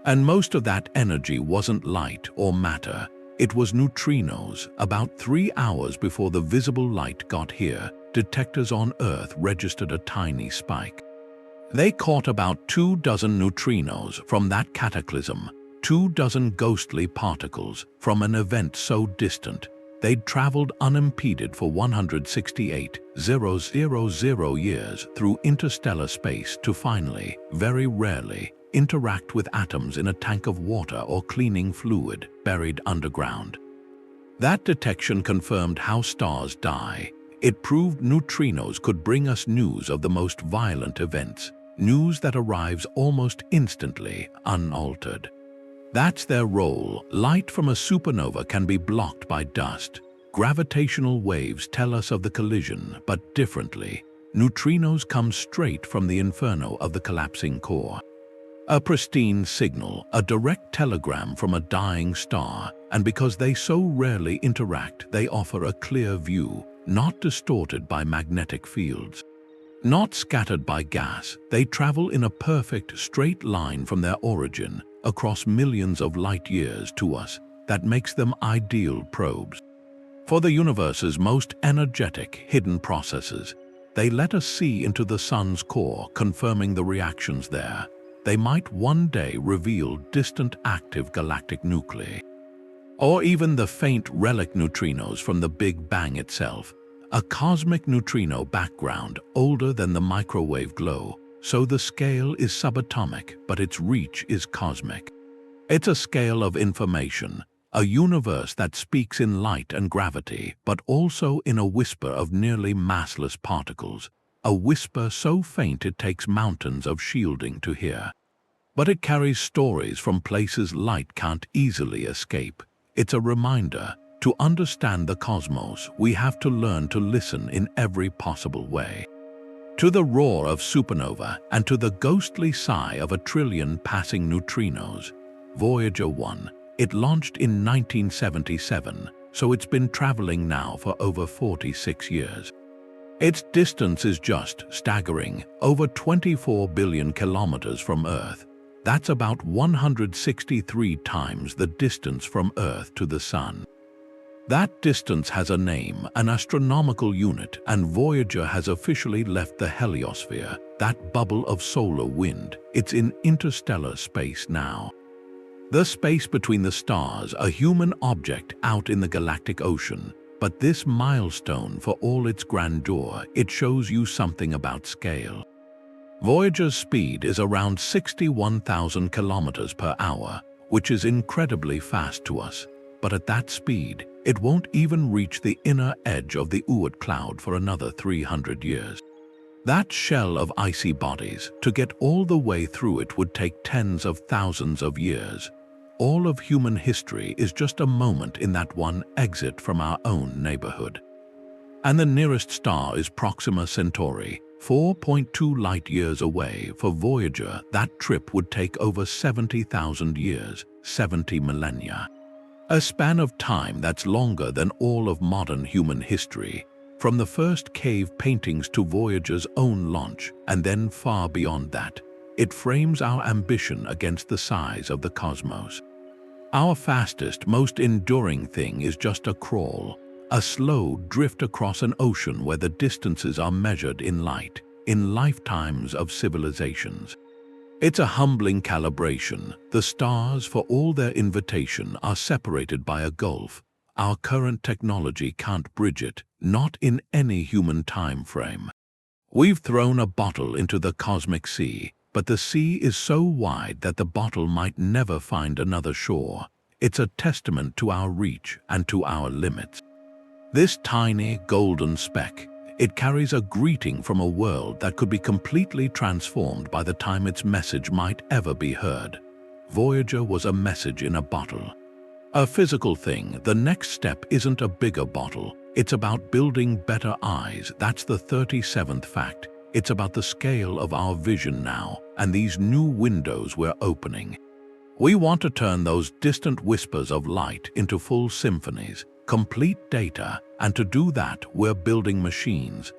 And most of that energy wasn't light or matter. It was neutrinos. About 3 hours before the visible light got here, detectors on Earth registered a tiny spike. They caught about 24 neutrinos from that cataclysm, 24 ghostly particles from an event so distant, they'd traveled unimpeded for 168,000 years through interstellar space to finally, very rarely, interact with atoms in a tank of water or cleaning fluid buried underground. That detection confirmed how stars die. It proved neutrinos could bring us news of the most violent events, news that arrives almost instantly, unaltered. That's their role. Light from a supernova can be blocked by dust. Gravitational waves tell us of the collision, but differently. Neutrinos come straight from the inferno of the collapsing core. A pristine signal, a direct telegram from a dying star, and because they so rarely interact, they offer a clear view, not distorted by magnetic fields. Not scattered by gas, they travel in a perfect straight line from their origin, across millions of light-years to us. That makes them ideal probes. For the universe's most energetic, hidden processes, they let us see into the sun's core, confirming the reactions there. They might one day reveal distant active galactic nuclei. Or even the faint relic neutrinos from the Big Bang itself. A cosmic neutrino background older than the microwave glow, so the scale is subatomic, but its reach is cosmic. It's a scale of information, a universe that speaks in light and gravity, but also in a whisper of nearly massless particles. A whisper so faint it takes mountains of shielding to hear. But it carries stories from places light can't easily escape. It's a reminder, to understand the cosmos, we have to learn to listen in every possible way. To the roar of supernova and to the ghostly sigh of a trillion passing neutrinos. Voyager 1, it launched in 1977, so it's been traveling now for over 46 years. Its distance is just staggering, over 24 billion kilometers from Earth. That's about 163 times the distance from Earth to the Sun. That distance has a name, an astronomical unit, and Voyager has officially left the heliosphere, that bubble of solar wind. It's in interstellar space now. The space between the stars, a human object out in the galactic ocean. But this milestone, for all its grandeur, it shows you something about scale. Voyager's speed is around 61,000 kilometers per hour, which is incredibly fast to us. but at that speed, it won't even reach the inner edge of the Oort cloud for another 300 years. That shell of icy bodies, to get all the way through it would take tens of thousands of years. All of human history is just a moment in that one exit from our own neighborhood. And the nearest star is Proxima Centauri, 4.2 light-years away. For Voyager, that trip would take over 70,000 years, 70 millennia. A span of time that's longer than all of modern human history, from the first cave paintings to Voyager's own launch, and then far beyond that. It frames our ambition against the size of the cosmos. Our fastest, most enduring thing is just a crawl, a slow drift across an ocean where the distances are measured in light, in lifetimes of civilizations. It's a humbling calibration. The stars, for all their invitation, are separated by a gulf. Our current technology can't bridge it, not in any human time frame. We've thrown a bottle into the cosmic sea, but the sea is so wide that the bottle might never find another shore. It's a testament to our reach and to our limits. This tiny golden speck, it carries a greeting from a world that could be completely transformed by the time its message might ever be heard. Voyager was a message in a bottle. A physical thing. The next step isn't a bigger bottle. It's about building better eyes. That's the 37th fact. It's about the scale of our vision now, and these new windows we're opening. We want to turn those distant whispers of light into full symphonies, complete data, and to do that, we're building machines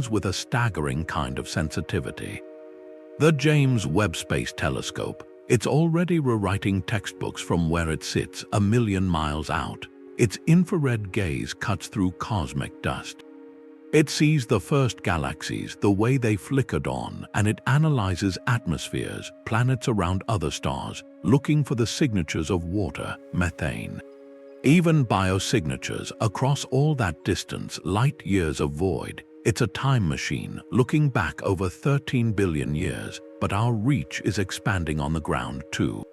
with a staggering kind of sensitivity. The James Webb Space Telescope, it's already rewriting textbooks from where it sits 1 million miles out. Its infrared gaze cuts through cosmic dust. It sees the first galaxies, the way they flickered on, and it analyzes atmospheres, planets around other stars, looking for the signatures of water, methane. Even biosignatures across all that distance, light years of void. It's a time machine, looking back over 13 billion years, but our reach is expanding on the ground too.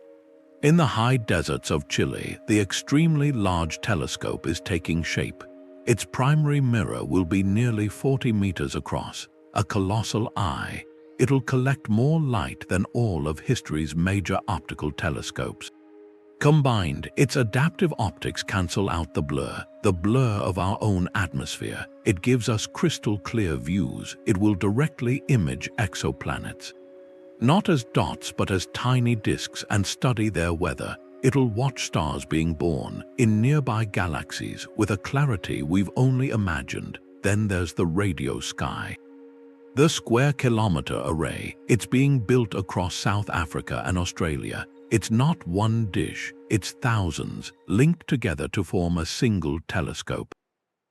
In the high deserts of Chile, the extremely large telescope is taking shape. Its primary mirror will be nearly 40 meters across, a colossal eye. It'll collect more light than all of history's major optical telescopes. Combined, its adaptive optics cancel out the blur of our own atmosphere. It gives us crystal clear views. It will directly image exoplanets. Not as dots, but as tiny disks, and study their weather. It'll watch stars being born in nearby galaxies with a clarity we've only imagined. Then there's the radio sky. The square-kilometer array, it's being built across South Africa and Australia. It's not one dish, it's thousands, linked together to form a single telescope.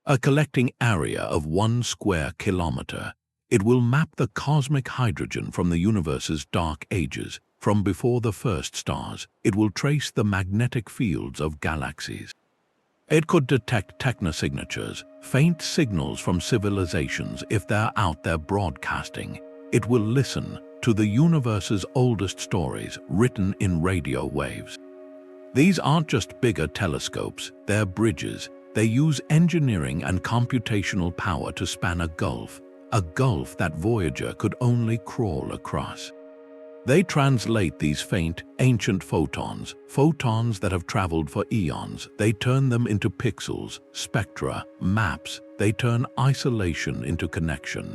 A collecting area of 1 square kilometer. It will map the cosmic hydrogen from the universe's dark ages, from before the first stars. It will trace the magnetic fields of galaxies. It could detect technosignatures, faint signals from civilizations if they're out there broadcasting. It will listen to the universe's oldest stories written in radio waves. These aren't just bigger telescopes, they're bridges. They use engineering and computational power to span a gulf that Voyager could only crawl across. They translate these faint, ancient photons that have traveled for eons. They turn them into pixels, spectra, maps. They turn isolation into connection.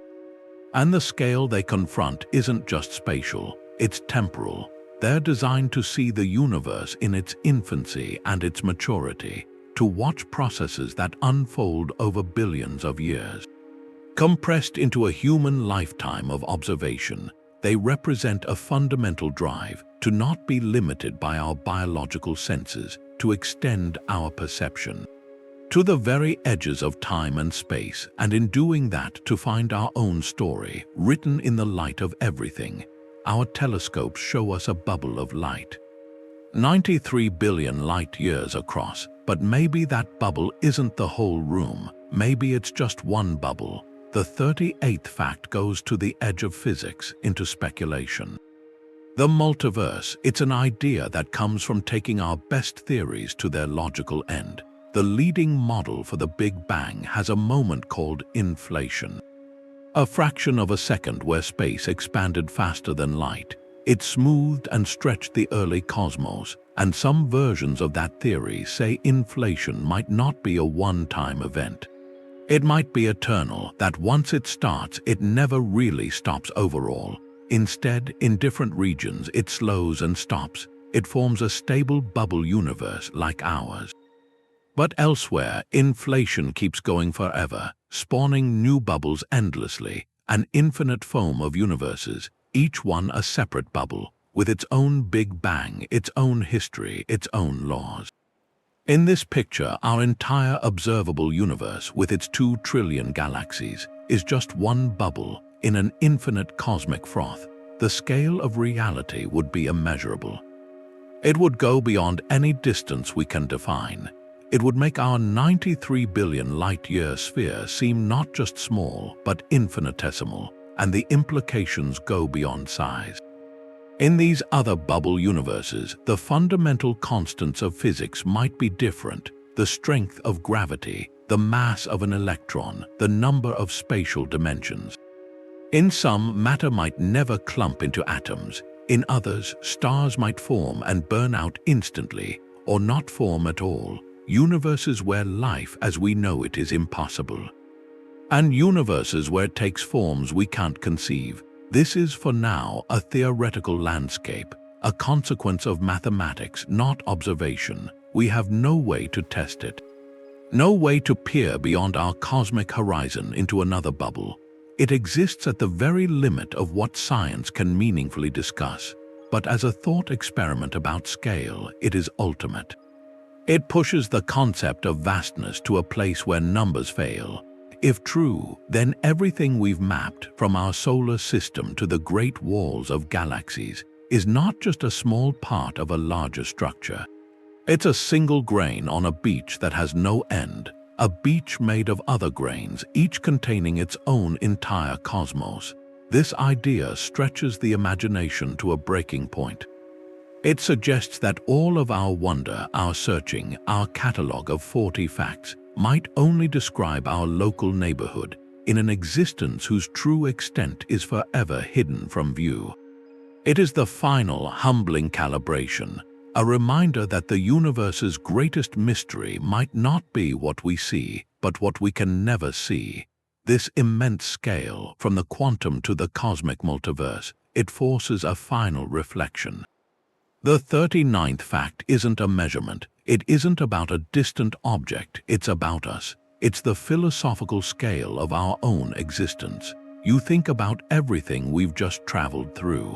And the scale they confront isn't just spatial, it's temporal. They're designed to see the universe in its infancy and its maturity, to watch processes that unfold over billions of years. Compressed into a human lifetime of observation, they represent a fundamental drive to not be limited by our biological senses, to extend our perception to the very edges of time and space, and in doing that to find our own story, written in the light of everything. Our telescopes show us a bubble of light. 93 billion light years across, but maybe that bubble isn't the whole room. Maybe it's just one bubble. The 38th fact goes to the edge of physics, into speculation. The multiverse, it's an idea that comes from taking our best theories to their logical end. The leading model for the Big Bang has a moment called inflation. A fraction of a second where space expanded faster than light. It smoothed and stretched the early cosmos, and some versions of that theory say inflation might not be a one-time event. It might be eternal, that once it starts, it never really stops overall. Instead, in different regions, it slows and stops. It forms a stable bubble universe like ours. But elsewhere, inflation keeps going forever, spawning new bubbles endlessly, an infinite foam of universes, each one a separate bubble, with its own Big Bang, its own history, its own laws. In this picture, our entire observable universe, with its 2 trillion galaxies, is just one bubble in an infinite cosmic froth. The scale of reality would be immeasurable. It would go beyond any distance we can define. It would make our 93 billion light-year sphere seem not just small, but infinitesimal, and the implications go beyond size. In these other bubble universes, the fundamental constants of physics might be different: the strength of gravity, the mass of an electron, the number of spatial dimensions. In some, matter might never clump into atoms. In others, stars might form and burn out instantly, or not form at all. Universes where life as we know it is impossible. And universes where it takes forms we can't conceive. This is, for now, a theoretical landscape, a consequence of mathematics, not observation. We have no way to test it. No way to peer beyond our cosmic horizon into another bubble. It exists at the very limit of what science can meaningfully discuss. But as a thought experiment about scale, it is ultimate. It pushes the concept of vastness to a place where numbers fail. If true, then everything we've mapped, from our solar system to the great walls of galaxies, is not just a small part of a larger structure. It's a single grain on a beach that has no end, a beach made of other grains, each containing its own entire cosmos. This idea stretches the imagination to a breaking point. It suggests that all of our wonder, our searching, our catalogue of 40 facts, might only describe our local neighborhood in an existence whose true extent is forever hidden from view. It is the final, humbling calibration, a reminder that the universe's greatest mystery might not be what we see, but what we can never see. This immense scale, from the quantum to the cosmic multiverse, it forces a final reflection. The 39th fact isn't a measurement. It isn't about a distant object, it's about us. It's the philosophical scale of our own existence. You think about everything we've just traveled through.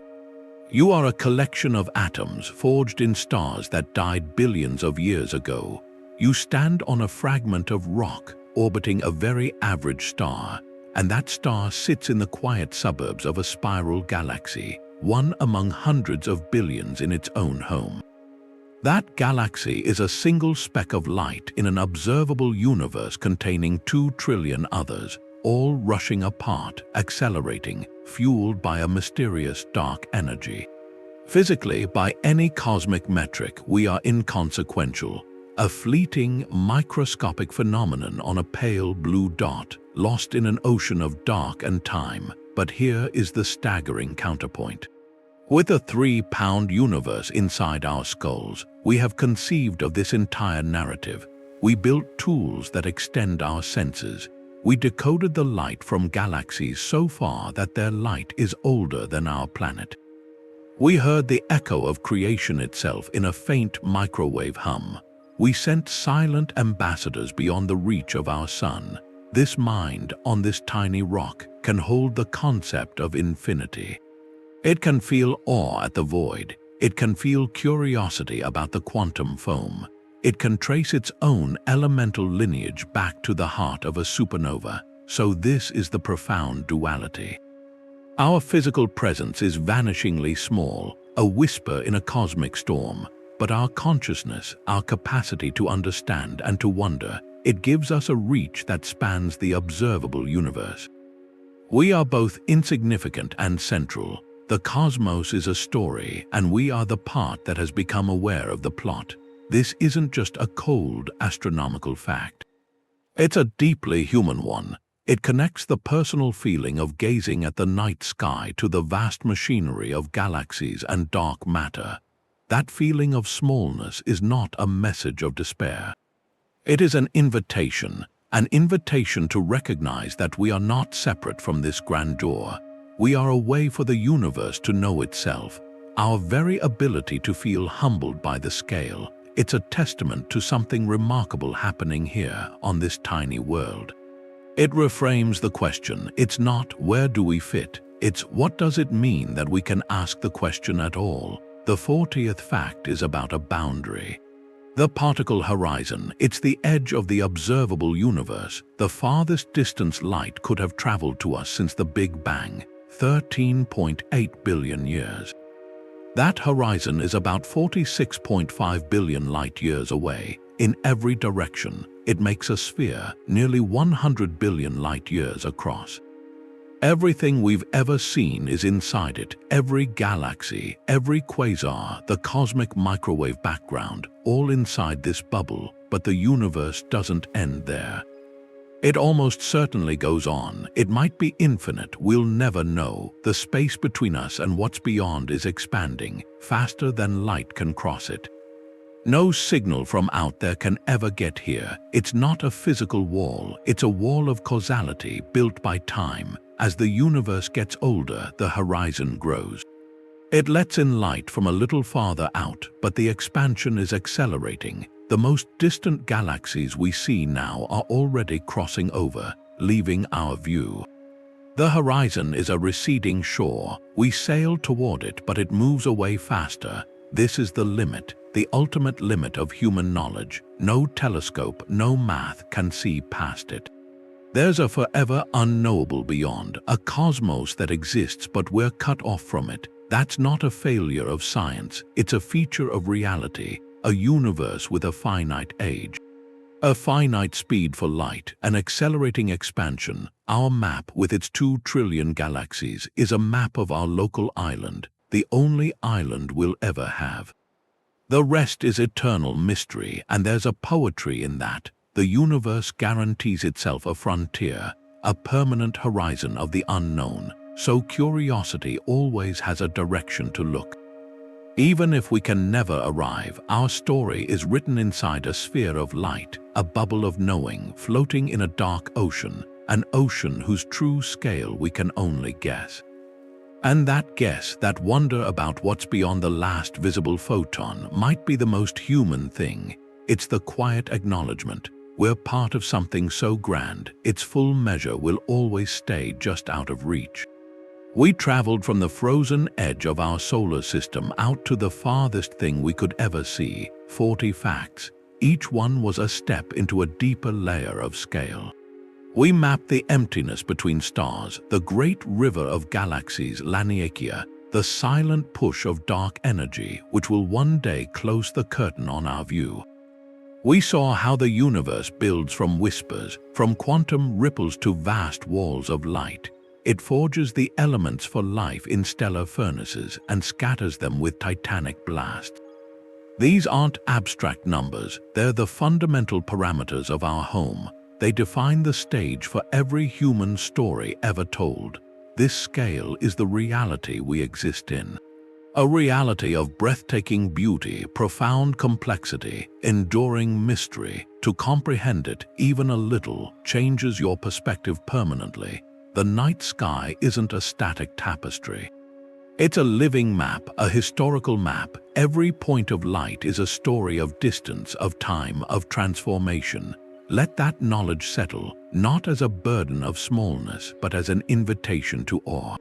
You are a collection of atoms forged in stars that died billions of years ago. You stand on a fragment of rock orbiting a very average star, and that star sits in the quiet suburbs of a spiral galaxy, one among hundreds of billions in its own home. That galaxy is a single speck of light in an observable universe containing 2 trillion others, all rushing apart, accelerating, fueled by a mysterious dark energy. Physically, by any cosmic metric, we are inconsequential, a fleeting, microscopic phenomenon on a pale blue dot, lost in an ocean of dark and time. But here is the staggering counterpoint. With a 3-pound universe inside our skulls, we have conceived of this entire narrative. We built tools that extend our senses. We decoded the light from galaxies so far that their light is older than our planet. We heard the echo of creation itself in a faint microwave hum. We sent silent ambassadors beyond the reach of our sun. This mind, on this tiny rock, can hold the concept of infinity. It can feel awe at the void. It can feel curiosity about the quantum foam. It can trace its own elemental lineage back to the heart of a supernova. So this is the profound duality. Our physical presence is vanishingly small, a whisper in a cosmic storm. But our consciousness, our capacity to understand and to wonder, it gives us a reach that spans the observable universe. We are both insignificant and central. The cosmos is a story, and we are the part that has become aware of the plot. This isn't just a cold astronomical fact. It's a deeply human one. It connects the personal feeling of gazing at the night sky to the vast machinery of galaxies and dark matter. That feeling of smallness is not a message of despair. It is an invitation to recognize that we are not separate from this grandeur. We are a way for the universe to know itself. Our very ability to feel humbled by the scale, it's a testament to something remarkable happening here on this tiny world. It reframes the question. It's not where do we fit, it's what does it mean that we can ask the question at all. The 40th fact is about a boundary. The particle horizon, it's the edge of the observable universe, the farthest distance light could have traveled to us since the Big Bang, 13.8 billion years. That horizon is about 46.5 billion light-years away. In every direction, it makes a sphere nearly 100 billion light-years across. Everything we've ever seen is inside it. Every galaxy, every quasar, the cosmic microwave background, all inside this bubble, but the universe doesn't end there. It almost certainly goes on. It might be infinite, we'll never know. The space between us and what's beyond is expanding, faster than light can cross it. No signal from out there can ever get here. It's not a physical wall, it's a wall of causality built by time. As the universe gets older, the horizon grows. It lets in light from a little farther out, but the expansion is accelerating. The most distant galaxies we see now are already crossing over, leaving our view. The horizon is a receding shore. We sail toward it, but it moves away faster. This is the limit, the ultimate limit of human knowledge. No telescope, no math can see past it. There's a forever unknowable beyond, a cosmos that exists but we're cut off from it. That's not a failure of science, it's a feature of reality, a universe with a finite age. A finite speed for light, an accelerating expansion. Our map with its 2 trillion galaxies is a map of our local island, the only island we'll ever have. The rest is eternal mystery, and there's a poetry in that. The universe guarantees itself a frontier, a permanent horizon of the unknown, so curiosity always has a direction to look. Even if we can never arrive, our story is written inside a sphere of light, a bubble of knowing floating in a dark ocean, an ocean whose true scale we can only guess. And that guess, that wonder about what's beyond the last visible photon, might be the most human thing. It's the quiet acknowledgement. We're part of something so grand, its full measure will always stay just out of reach. We traveled from the frozen edge of our solar system out to the farthest thing we could ever see, 40 facts. Each one was a step into a deeper layer of scale. We mapped the emptiness between stars, the great river of galaxies, Laniakea, the silent push of dark energy which will one day close the curtain on our view. We saw how the universe builds from whispers, from quantum ripples to vast walls of light. It forges the elements for life in stellar furnaces and scatters them with titanic blasts. These aren't abstract numbers, they're the fundamental parameters of our home. They define the stage for every human story ever told. This scale is the reality we exist in. A reality of breathtaking beauty, profound complexity, enduring mystery. To comprehend it, even a little, changes your perspective permanently. The night sky isn't a static tapestry. It's a living map, a historical map. Every point of light is a story of distance, of time, of transformation. Let that knowledge settle, not as a burden of smallness, but as an invitation to awe.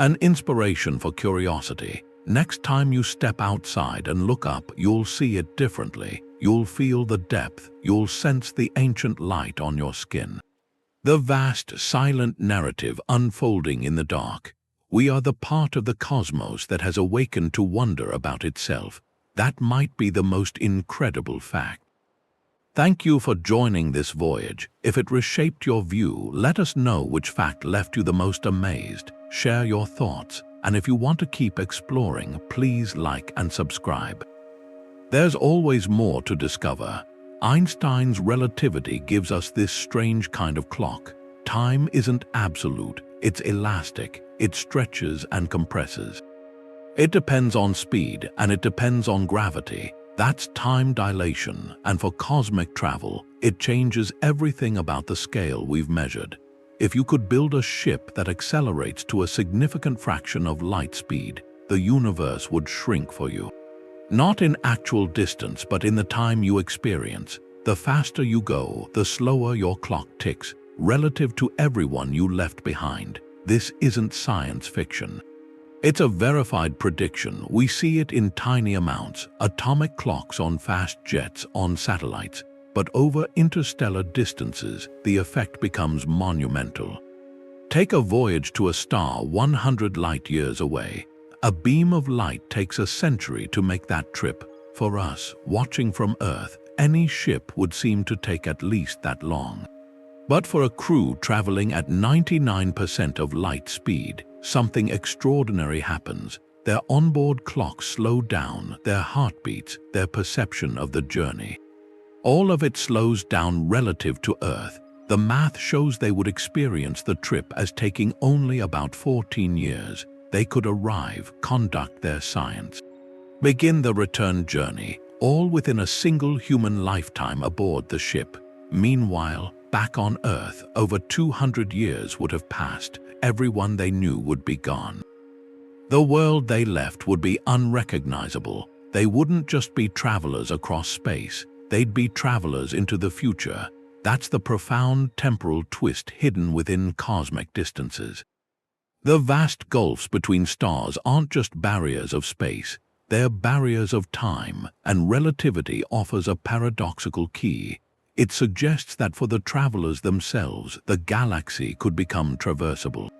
An inspiration for curiosity. Next time you step outside and look up, you'll see it differently. You'll feel the depth, you'll sense the ancient light on your skin. The vast, silent narrative unfolding in the dark. We are the part of the cosmos that has awakened to wonder about itself. That might be the most incredible fact. Thank you for joining this voyage. If it reshaped your view, let us know which fact left you the most amazed. Share your thoughts. And if you want to keep exploring, please like and subscribe. There's always more to discover. Einstein's relativity gives us this strange kind of clock. Time isn't absolute, it's elastic, it stretches and compresses. It depends on speed and it depends on gravity. That's time dilation, and for cosmic travel, it changes everything about the scale we've measured. If you could build a ship that accelerates to a significant fraction of light speed, the universe would shrink for you. Not in actual distance, but in the time you experience. The faster you go, the slower your clock ticks, relative to everyone you left behind. This isn't science fiction. It's a verified prediction. We see it in tiny amounts, atomic clocks on fast jets, on satellites. But over interstellar distances, the effect becomes monumental. Take a voyage to a star 100 light-years away. A beam of light takes a century to make that trip. For us, watching from Earth, any ship would seem to take at least that long. But for a crew traveling at 99% of light speed, something extraordinary happens. Their onboard clocks slow down, their heartbeats, their perception of the journey. All of it slows down relative to Earth. The math shows they would experience the trip as taking only about 14 years. They could arrive, conduct their science, begin the return journey, all within a single human lifetime aboard the ship. Meanwhile, back on Earth, over 200 years would have passed. Everyone they knew would be gone. The world they left would be unrecognizable. They wouldn't just be travelers across space, they'd be travelers into the future. That's the profound temporal twist hidden within cosmic distances. The vast gulfs between stars aren't just barriers of space, they're barriers of time, and relativity offers a paradoxical key. It suggests that for the travelers themselves, the galaxy could become traversable.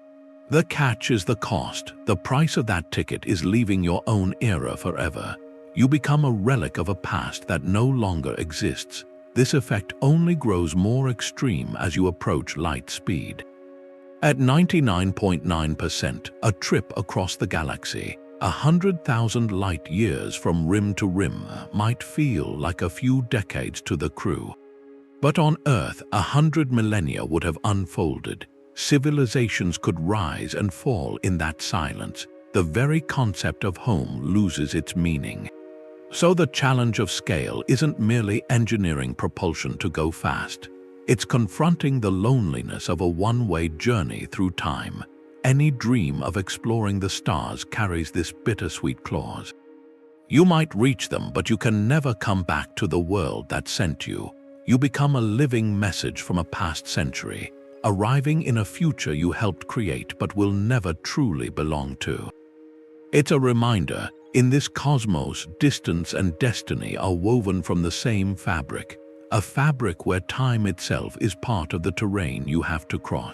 The catch is the cost. The price of that ticket is leaving your own era forever. You become a relic of a past that no longer exists. This effect only grows more extreme as you approach light speed. At 99.9%, a trip across the galaxy, 100,000 light-years from rim to rim, might feel like a few decades to the crew. But on Earth, 100 millennia would have unfolded. Civilizations could rise and fall in that silence. The very concept of home loses its meaning. So the challenge of scale isn't merely engineering propulsion to go fast. It's confronting the loneliness of a one-way journey through time. Any dream of exploring the stars carries this bittersweet clause. You might reach them, but you can never come back to the world that sent you. You become a living message from a past century, arriving in a future you helped create but will never truly belong to. It's a reminder, in this cosmos, distance and destiny are woven from the same fabric, a fabric where time itself is part of the terrain you have to cross.